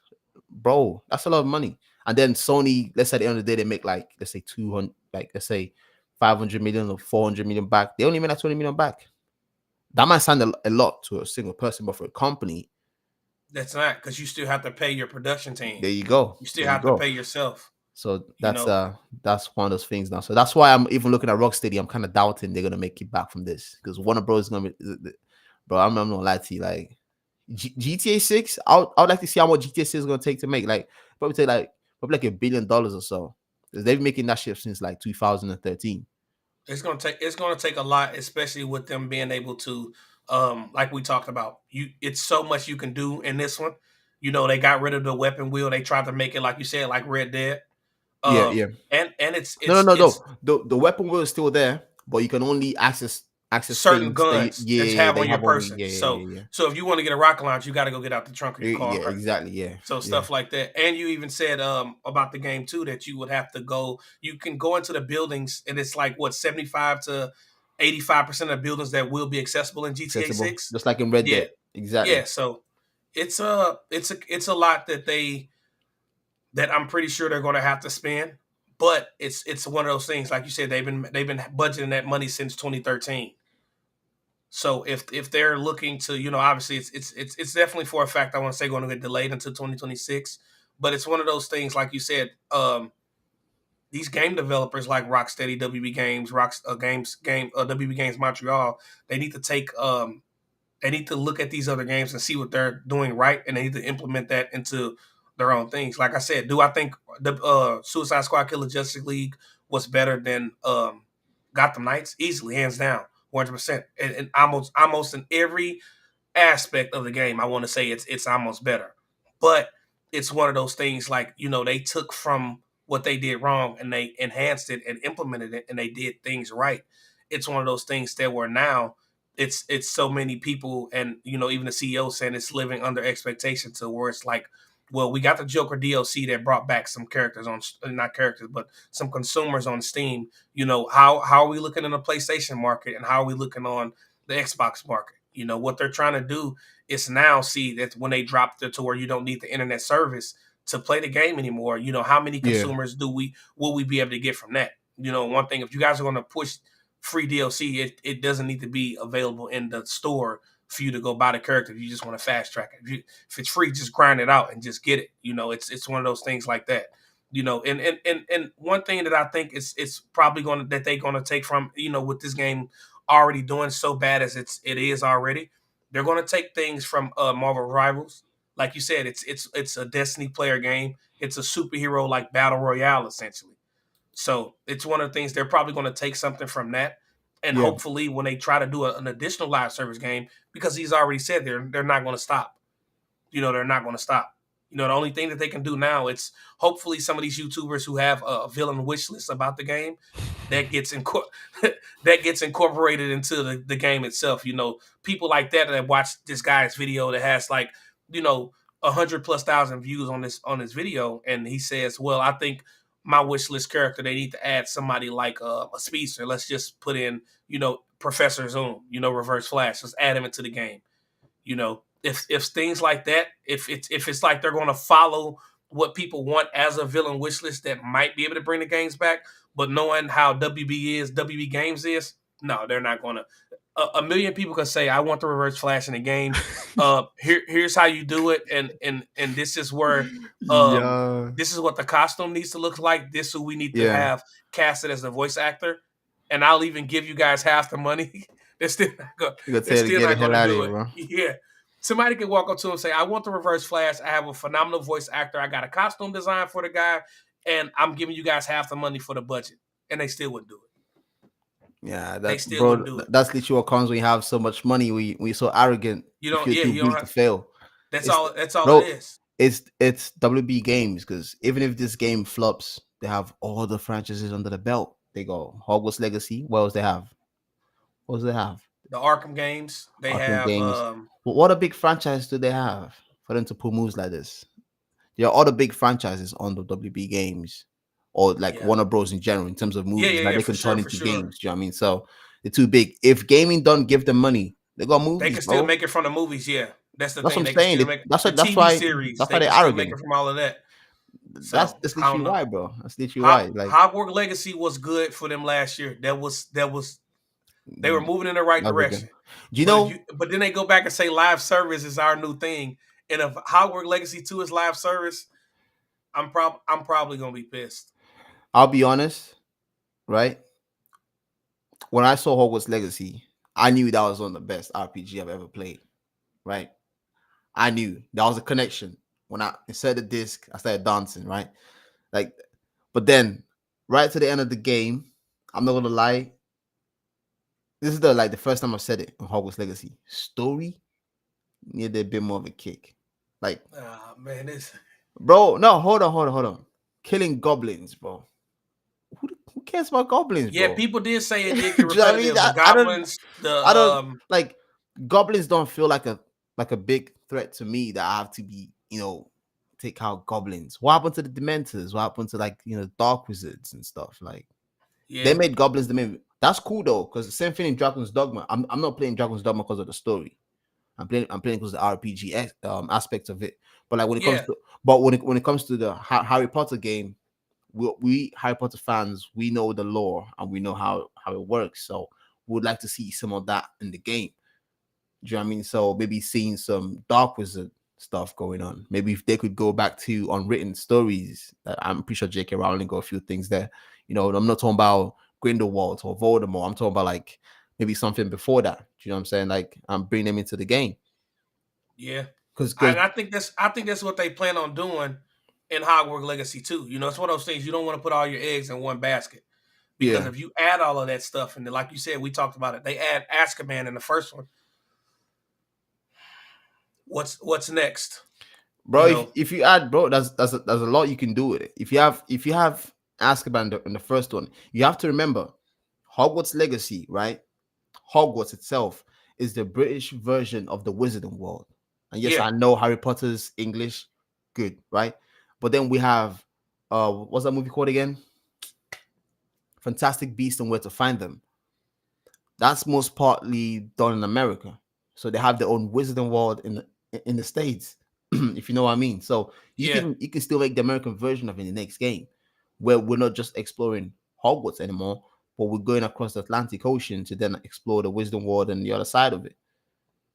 Bro, that's a lot of money. And then Sony, let's say at the end of the day, they make like let's say 200, like let's say 500 million or 400 million back. They only made like 20 million back. That might sound a lot to a single person, but for a company, that's not because you still have to pay your production team. there you go. You still There you have to go. pay yourself. So You know, that's one of those things now. So that's why I'm even looking at Rocksteady. I'm kind of doubting they're gonna make it back from this, because Warner Bros is gonna be, bro. I'm not gonna lie to you. Like GTA 6, I would like to see how much GTA 6 is gonna take to make. Like probably like $1 billion or so. Because they've been making that shit since like 2013. it's gonna take a lot, especially with them being able to, like we talked about. It's so much you can do in this one. They got rid of the weapon wheel. They tried to make it like you said, like Red Dead. Yeah, yeah. And No, no, no, it's no. The weapon wheel is still there, but you can only access certain things that guns that you yeah, have they on your have only person. yeah, yeah, So yeah, yeah. so if you want to get a rocket launcher, you got to go get out the trunk of your Yeah, car. exactly. Yeah, So yeah. stuff like that. And you even said about the game too that you would have to go. You can go into the buildings, and it's like what 75 to 85% of buildings that will be accessible in GTA Accessible, 6. just like in Red Yeah, Dead. Exactly. yeah. So it's a lot that I'm pretty sure they're going to have to spend. But it's one of those things, like you said, they've been budgeting that money since 2013. So if they're looking to, obviously it's definitely for a fact I want to say going to get delayed until 2026. But it's one of those things, like you said, these game developers like Rocksteady, WB Games, WB Games Montreal, they need to they need to look at these other games and see what they're doing right, and they need to implement that into their own things. Like I said, do I think the Suicide Squad Killer Justice League was better than Gotham Knights? Easily, hands down, 100%. And almost in every aspect of the game, I want to say it's almost better. But it's one of those things like, they took from what they did wrong and they enhanced it and implemented it and they did things right. It's one of those things that were now it's so many people and even the CEO saying it's living under expectation to where it's like Well, we got the Joker DLC that brought back some characters on, not characters, but some consumers on Steam. How are we looking in the PlayStation market, and how are we looking on the Xbox market? What they're trying to do is now see that when they drop it to where you don't need the internet service to play the game anymore. How many Yeah, consumers will we be able to get from that? One thing, if you guys are going to push free DLC, it doesn't need to be available in the store for you to go buy the character if you just want to fast track it. If it's free, just grind it out and just get it. It's one of those things like that. And one thing that I think it's probably that they're gonna take from, with this game already doing so bad as it is already, they're gonna take things from Marvel Rivals. Like you said, it's a Destiny player game. It's a superhero like battle royale essentially. So it's one of the things they're probably going to take something from that, and yeah, hopefully when they try to do an additional live service game, because he's already said they're not going to stop. They're not going to stop. The only thing that they can do now, it's hopefully some of these YouTubers who have a villain wish list about the game that gets that gets incorporated into the game itself. People like that watch this guy's video that has like 100,000+ views on this video, and he says, "Well, I think my wish list character, they need to add somebody like a speedster. Let's just put in Professor Zoom, Reverse Flash. Let's add him into the game." If things like that, if it's like they're going to follow what people want as a villain wish list, that might be able to bring the games back. But knowing how WB Games is, no, they're not going to. A million people can say, "I want the Reverse Flash in the game. Here's how you do it, and this is where yeah, this is what the costume needs to look like. This is who we need to yeah. have casted as the voice actor, and I'll even give you guys half the money." They're still not going. You gotta They're tell you to still get the not going hell to out of do here, it. bro. Yeah, somebody can walk up to him and say, "I want the Reverse Flash. I have a phenomenal voice actor. I got a costume design for the guy, and I'm giving you guys half the money for the budget," and they still wouldn't do it. Yeah, They that still bro, wouldn't do it. that's literally what comes when you have so much money. We so arrogant. You We don't. feel Yeah, too you don't big to have. fail. That's It's all. That's all it bro. is. It's WB Games, because even if this game flops, they have all the franchises under the belt. They go Hogwarts Legacy. What else they have? What else they have? The Arkham games. They Arkham have. Games. But what a big franchise do they have for them to pull moves like this? There are other big franchises on the WB Games, or like Yeah. Warner Bros in general, in terms of Yeah. movies Yeah. that Yeah. they For can sure. turn For into sure. games. Do you know what I mean? So they're too big. If gaming don't give them money, they got They movies, can still bro. make it from the movies. Yeah. That's the That's what thing. I'm They can saying. still make That's the what, TV series. that's why They they're can still make it arrogant. from all of that. That's So I literally don't know. why, bro. That's literally why. Like Hogwarts Legacy was good for them last year. That was they were moving in the right arrogant. direction. Do you But know? but then they go back and say live service is our new thing. And if Hogwarts Legacy 2 is live service, I'm probably gonna be pissed. I'll be honest, right? When I saw Hogwarts Legacy, I knew that was one of the best RPG I've ever played. Right? I knew that was a connection. When I inserted the disc, I started dancing. Right? Like, but then right to the end of the game, I'm not gonna lie. This is the first time I've said it on Hogwarts Legacy. Story needed a bit more of a kick. Like, Ah man, this bro, no, hold on. Killing goblins, bro. Who cares about goblins, yeah, bro? people did say it did Do get you know what I mean? repetitive. The goblins, I don't the like goblins. Don't feel like a big threat to me that I have to be, take out goblins. What happened to the Dementors? What happened to dark wizards and stuff? Like they yeah. made goblins the main. That's cool though, because the same thing in Dragon's Dogma. I'm not playing Dragon's Dogma because of the story. I'm playing because of the RPG aspect of it. But like Yeah. when it comes to the Harry Potter game, we Harry Potter fans, we know the lore and we know how it works. So we would like to see some of that in the game. Do you know what I mean? So maybe seeing some Dark Wizard stuff going on. Maybe if they could go back to unwritten stories, I'm pretty sure J.K. Rowling got a few things there. I'm not talking about Grindelwald or Voldemort. I'm talking about like maybe something before that. Do you know what I'm saying? Like I'm bringing them into the game. Yeah. Because I think that's what they plan on doing in Hogwarts Legacy too. It's one of those things you don't want to put all your eggs in one basket. Because yeah, if you add all of that stuff, and like you said, we talked about it, they add Azkaban in the first one. What's next? bro. You If, know, if you add, bro, there's a lot you can do with it. If you have Azkaban in the first one, you have to remember Hogwarts Legacy, right? Hogwarts itself is the British version of the Wizarding World. And yes, yeah, I know Harry Potter's English, good, right? But then we have what's that movie called again? Fantastic Beasts and Where to Find Them. That's most partly done in America, so they have their own Wizarding World in the States, if you know what I mean. So Yeah, you can still make the American version of it in the next game, where we're not just exploring Hogwarts anymore, but we're going across the Atlantic Ocean to then explore the Wisdom World and the other side of it.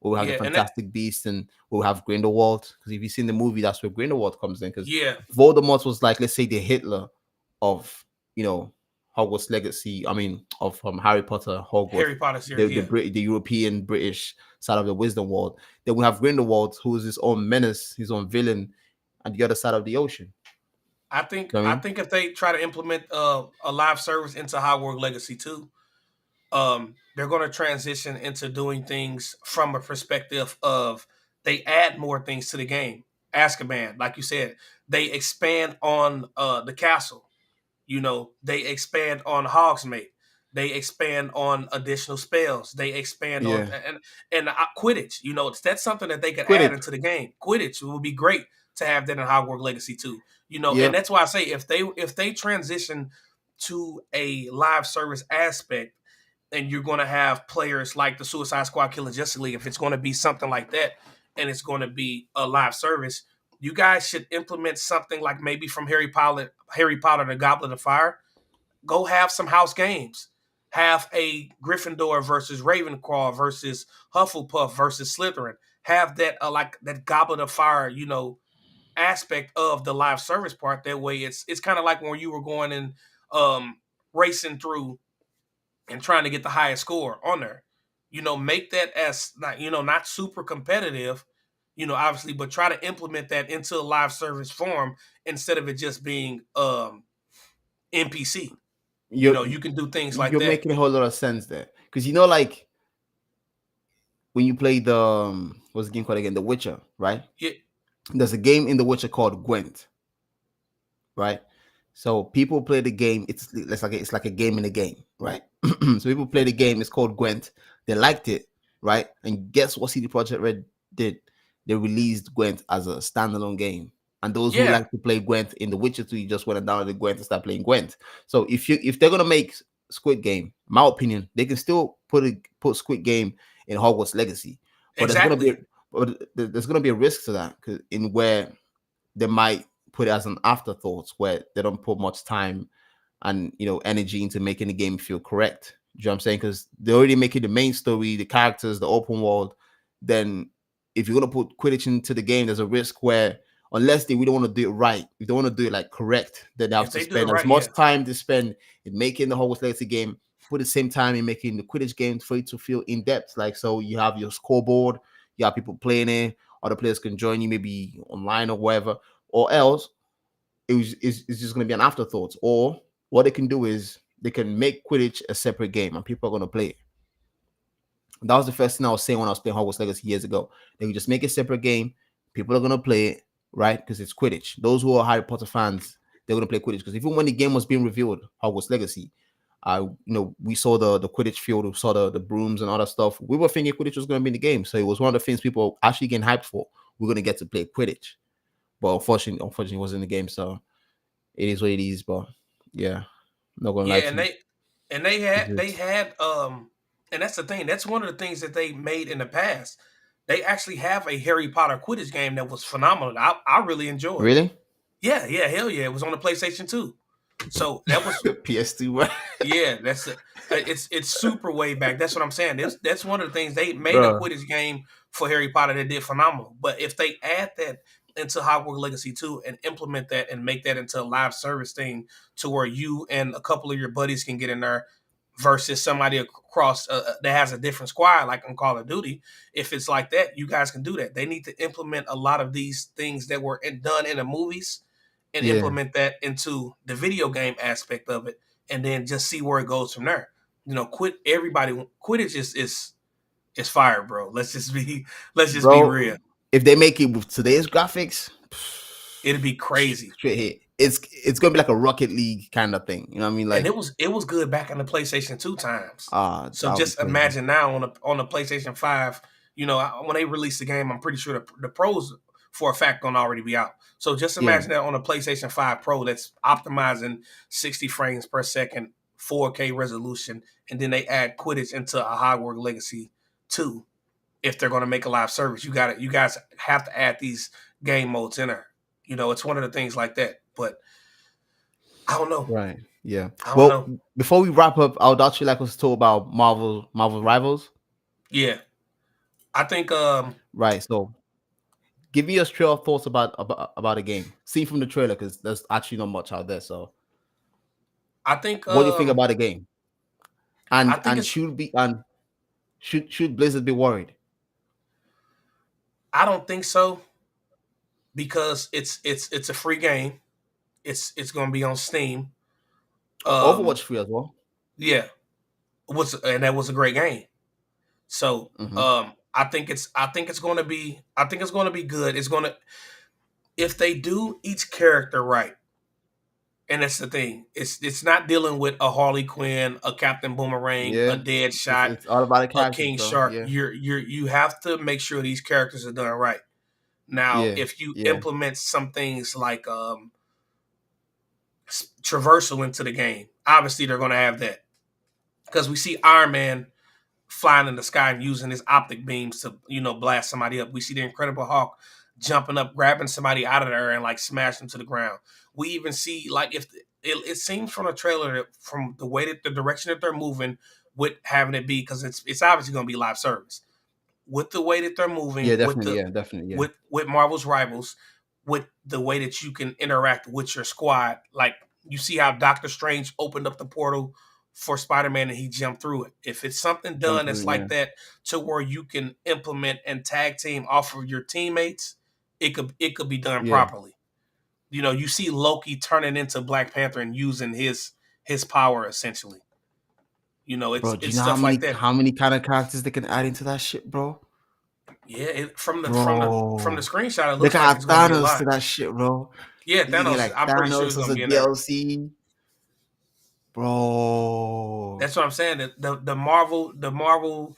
We'll have the yeah, and that Fantastic Beast, and we'll have Grindelwald. Because if you've seen the movie, that's where Grindelwald comes in. Because yeah, Voldemort was like, let's say, the Hitler of you know Hogwarts legacy. I mean, of Harry Potter, Hogwarts, Harry Potter series. Yeah, The European British side of the Wisdom World. Then we have Grindelwald, who is his own menace, his own villain, at the other side of the ocean. You know what I I mean, think if they try to implement a live service into Hogwarts Legacy too, they're going to transition into doing things from a perspective of they add more things to the game. Azkaban, like you said, they expand on the castle. You know, they expand on Hogsmeade. They expand on additional spells. They expand on yeah, and Quidditch. You know, that's something that they could add Quidditch. into the game. Quidditch would be great to have that in Hogwarts Legacy too. You know, and Yep, that's why I say if they transition to a live service aspect, and you're going to have players like the Suicide Squad, Killer Justice League, if it's going to be something like that, and it's going to be a live service, you guys should implement something like maybe from Harry Potter, the Goblet of Fire. Go have some house games. Have a Gryffindor versus Ravenclaw versus Hufflepuff versus Slytherin. Have that like that Goblet of Fire, you know, aspect of the live service part. That way, it's kind of like when you were going and racing through and trying to get the highest score on there. You know, make that as not not super competitive, you know, obviously, but try to implement that into a live service form instead of it just being NPC. You you're know, you can do things like you're that. making a whole lot of sense there. Because like when you play the what's the game called again? The Witcher, right? Yeah, There's a game in The Witcher called Gwent, right? So people play the game. It's like a game in a game, right? So people play the game. It's called Gwent. They liked it, right? And guess what CD Projekt Red did? They released Gwent as a standalone game. And those who yeah, like to play Gwent in The Witcher 3 just went down to Gwent and start playing Gwent. So if they're gonna make Squid Game, my opinion, they can still put Squid Game in Hogwarts Legacy, but exactly. there's gonna be a risk to that because in where they might put it as an afterthought where they don't put much time and energy into making the game feel correct. You know what I'm saying? Because they're already making the main story, the characters, the open world. Then if you're gonna put Quidditch into the game, there's a risk where unless they really want to do it right, if they want to do it like correct, then they have If to they do it spend as right, much yeah. time to spend in making the Hogwarts Legacy game, put the same time in making the Quidditch game for it to feel in depth. Like so you have your scoreboard, you have people playing it, other players can join you maybe online or whatever, or else it's just going to be an afterthought. Or what they can do is they can make Quidditch a separate game and people are going to play it. That was the first thing I was saying when I was playing Hogwarts Legacy years ago. They could just make a separate game. People are going to play it, right? Because it's Quidditch. Those who are Harry Potter fans, they're going to play Quidditch. Because even when the game was being revealed, Hogwarts Legacy, we saw the Quidditch field, we saw the brooms and other stuff. We were thinking Quidditch was going to be in the game. So it was one of the things people were actually getting hyped for. We're going to get to play Quidditch. But unfortunately, it wasn't in the game. So it is what it is. But yeah, I'm not gonna lie Yeah, to you. and It's they just had and that's the thing. That's one of the things that they made in the past. They actually have a Harry Potter Quidditch game that was phenomenal. I really enjoyed. really Yeah, yeah, hell yeah. It was on the PlayStation 2. So that was PS2, right? yeah, that's it. It's super way back. That's what I'm saying. That's one of the things they made a Bro. Quidditch game for Harry Potter that did phenomenal. But if they add that into Hogwarts Legacy 2 and implement that and make that into a live service thing to where you and a couple of your buddies can get in there versus somebody across that has a different squad like on Call of Duty, if it's like that, you guys can do that. They need to implement a lot of these things that were done in the movies and Yeah, implement that into the video game aspect of it, and then just see where it goes from there. You know, Quidditch is fire, bro. Let's just be bro. real. If they make it with today's graphics, It'd be crazy. straight hit. It's gonna be like a Rocket League kind of thing. You know what I mean? And Like, it was good back on the PlayStation 2 times. So that would be just crazy. imagine now on the PlayStation 5, you know, when they release the game, I'm pretty sure the pros for a fact going to already be out. So just imagine that on a PlayStation 5 Pro that's optimizing 60 frames per second, 4K resolution, and then they add Quidditch into a Hogwarts Legacy 2. If they're going to make a live service, you guys have to add these game modes in there. It's one of the things like that. But I don't know. Right. Yeah. I don't know. Before we wrap up, I would actually like us to talk about Marvel Rivals. Yeah. I think right. So give me your trail of thoughts about the game. Seen from the trailer, because there's actually not much out there. So I think what do you think about the game? And should Blizzard be worried? I don't think so, because it's a free game. It's going to be on Steam. Overwatch free as well. Yeah, and that was a great game. So I think it's going to be good. It's going to, if they do each character right, and that's the thing. It's not dealing with a Harley Quinn, a Captain Boomerang, a Deadshot, it's all about a King Shark. Yeah. You have to make sure these characters are done right. Now, if you implement some things like traversal into the game, obviously they're going to have that, because we see Iron Man flying in the sky and using his optic beams to blast somebody up. We see the Incredible Hulk jumping up, grabbing somebody out of there and like smash them to the ground. We even see, like, if it seems from the trailer, from the way that the direction that they're moving with having it be, because it's obviously going to be live service, with the way that they're moving, definitely, with Marvel's Rivals, with the way that you can interact with your squad. Like, you see how Doctor Strange opened up the portal for Spider-Man and he jumped through it. If it's something done that's like that, to where you can implement and tag team off of your teammates, it could be done properly. You see Loki turning into Black Panther and using his power essentially. It's stuff like that. How many kind of characters they can add into that shit, bro? Yeah, from the screenshot, it looks they like it's gonna be a lot to that shit, bro. Yeah, Thanos. Like, I'm pretty sure it's gonna be in DLC. There. Bro, that's what I'm saying. The Marvel.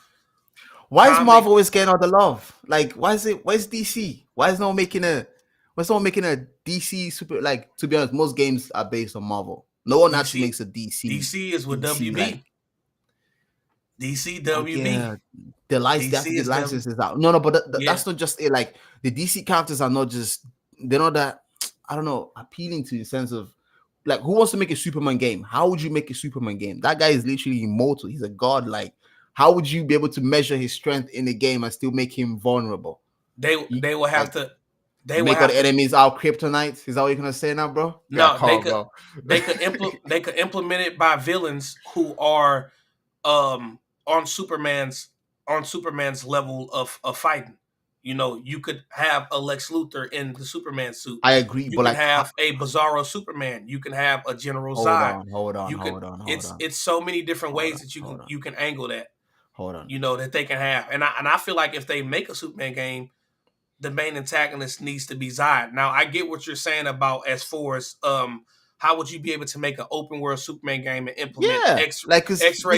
Why is Marvel always getting all the love? Like, where's DC? Why is no one making a DC super? Like, to be honest, most games are based on Marvel. No one actually makes a DC. DC is with WB. Like, DC WB. Yeah, the license is out. No, but that's not just it. Like, the DC characters are not just, they're not that, I don't know, appealing to you in the sense of, like, who wants to make a Superman game? How would you make a Superman game? That guy is literally immortal. He's a god. Like, how would you be able to measure his strength in the game and still make him vulnerable? They will have to. They make all the enemies our kryptonite. Is that what you're gonna say now, bro? No, they could implement it by villains who are on Superman's level of fighting. You could have a Lex Luthor in the Superman suit. I agree, you can have a Bizarro Superman. You can have a General Zod. Hold on. It's so many different ways that you can angle that. Hold on. That they can have, and I feel like if they make a Superman game, the main antagonist needs to be Zod. Now, I get what you're saying about as far as how would you be able to make an open world Superman game and implement X-ray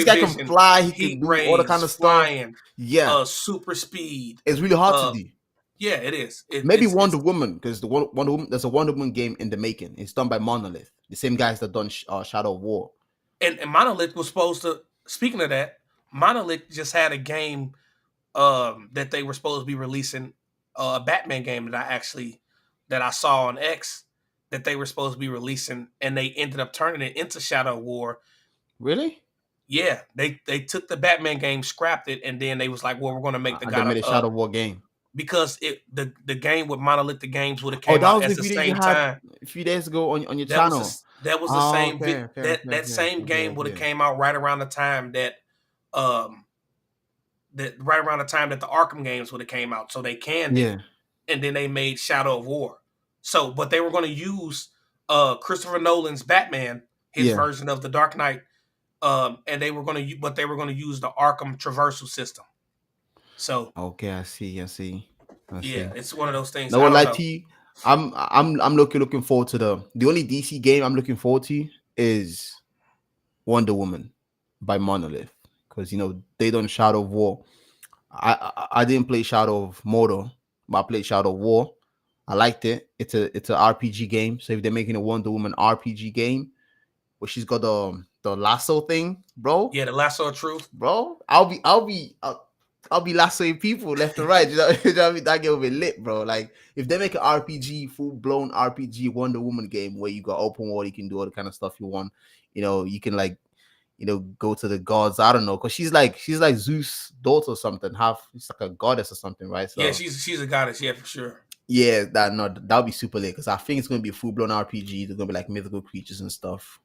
guy vision, can fly, he can do all the kind of flying, stuff. Super speed. It's really hard to do. Yeah, it is. Maybe Wonder Woman, because there's a Wonder Woman game in the making. It's done by Monolith, the same guys that done Shadow of War. And Monolith was supposed to. Speaking of that, Monolith just had a game that they were supposed to be releasing, a Batman game that I saw on X that they were supposed to be releasing, and they ended up turning it into Shadow of War. Really? Yeah, they took the Batman game, scrapped it, and then they was like, "Well, we're going to make they made a Shadow of War game." Because the game with Monolith, the games would have came out at the same time a few days ago on your channel. That was the same. That same game would have came out right around the time that the Arkham games would have came out. So they canned it, and then they made Shadow of War. So, but they were going to use Christopher Nolan's Batman, his version of the Dark Knight, and they were going to use the Arkham traversal system. So okay, I see. It's one of those things. No one like to you. I'm looking forward to the only DC game I'm looking forward to is Wonder Woman by Monolith, because they done Shadow of War. I didn't play Shadow of Mordor, but I played Shadow of War. I liked it. It's a RPG game. So if they're making a Wonder Woman RPG game, where she's got the lasso thing, bro. Yeah, the lasso of truth. Bro, I'll be lassoing people left and right. You know what I mean? That game will be lit, bro. Like if they make an RPG, full blown RPG Wonder Woman game where you got open world, you can do all the kind of stuff you want. You know, you can like, you know, go to the gods. I don't know, because she's like Zeus' daughter or something. She's like a goddess or something, right? So yeah, she's a goddess. Yeah, for sure. yeah, that'll be super lit because I think it's gonna be a full blown RPG. There's gonna be like mythical creatures and stuff,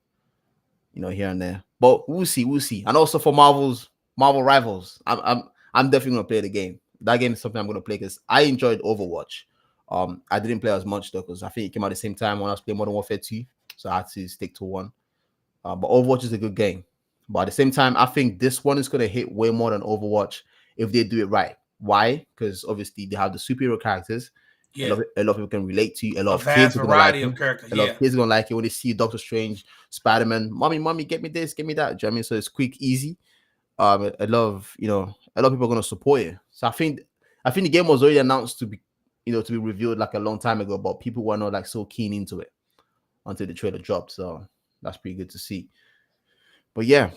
you know, here and there. But we'll see. And also for Marvel Rivals, I'm definitely gonna play the game. That game is something I'm gonna play because I enjoyed Overwatch. I didn't play as much though because I think it came out at the same time when I was playing Modern Warfare 2, so I had to stick to one. But Overwatch is a good game. But at the same time, I think this one is gonna hit way more than Overwatch if they do it right. Why? Because obviously they have the superhero characters. Yeah, a lot of people can relate to you. A lot a of vast kids are gonna like variety you. of characters. A lot Yeah, of kids are gonna like it when they see Doctor Strange, Spider-Man. Mommy, get me this, get me that. Do you know what I mean? So it's quick, easy. A lot of people are gonna support it. So I think the game was already announced to be revealed like a long time ago, but people were not like so keen into it until the trailer dropped. So that's pretty good to see. But yeah,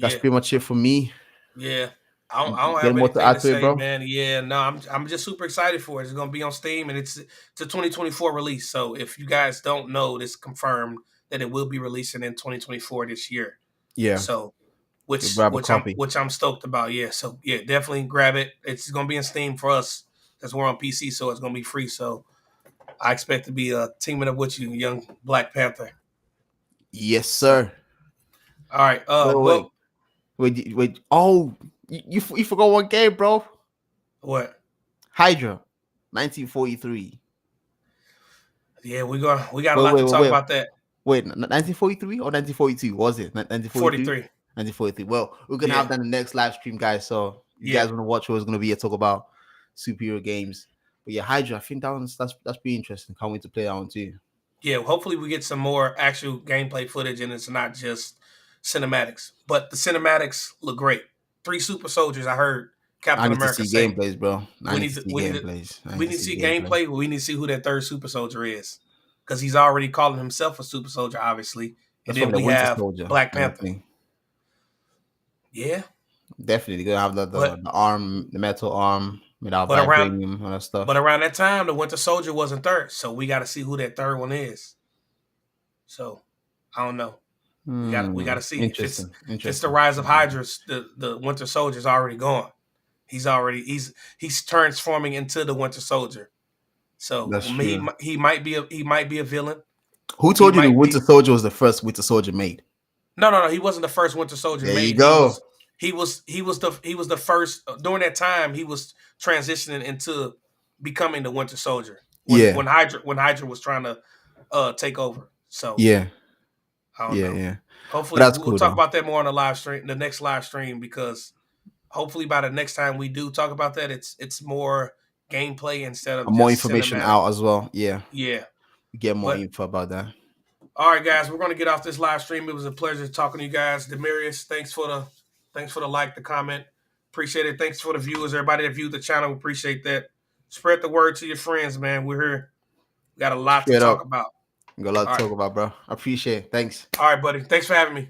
that's pretty much it for me. Yeah. I don't have more to anything add to to it, say, bro? man. Yeah, no, I'm just super excited for it. It's gonna be on Steam and it's a 2024 release. So if you guys don't know, this confirmed that it will be releasing in 2024 this year. Yeah. So which Grab a copy. I'm stoked about. Yeah. So yeah, definitely grab it. It's gonna be in Steam for us because we're on PC, so it's gonna be free. So I expect to be teaming up with you, young Black Panther. Yes, sir. All right. Wait. Oh, you forgot one game, bro. What? Hydra, 1943. Yeah, we got a lot to talk about that. Wait, 1943 or 1942? Was it 1943? 1943. Well, we're gonna have that in the next live stream, guys. So you guys want to watch what's gonna be a talk about superhero games. But yeah, Hydra, I think that's pretty interesting. Can't wait to play that one too. Yeah, hopefully we get some more actual gameplay footage and it's not just cinematics. But the cinematics look great. 3 super soldiers, I heard Captain America say. Gameplays, bro. We need to see gameplay. We need to see who that third super soldier is. Because he's already calling himself a super soldier, obviously. And then we have Black Panther. Yeah. Definitely. They're gonna have the arm, the metal arm. Vibranium, all that stuff. But around that time, the Winter Soldier wasn't third, so we got to see who that third one is. So, I don't know. We got to see. If it's the rise of Hydra, the Winter Soldier's already gone. He's transforming into the Winter Soldier. So he might be a villain. Who told you the Winter Soldier was the first Winter Soldier made? No. He wasn't the first Winter Soldier made. There you go. He was the first during that time. He was transitioning into becoming the Winter Soldier. When Hydra was trying to take over. So yeah, I don't know. Yeah. Hopefully we'll talk about that more on the next live stream, because hopefully by the next time we do talk about that, it's more gameplay instead of more information out as well. Yeah. Get more info about that. All right, guys, we're gonna get off this live stream. It was a pleasure talking to you guys. Demarius, thanks for the like, the comment. Appreciate it. Thanks for the viewers, everybody that viewed the channel. Appreciate that. Spread the word to your friends, man. We're here. We got a lot to talk about. We got a lot to talk about, bro. I appreciate it. Thanks. All right, buddy. Thanks for having me.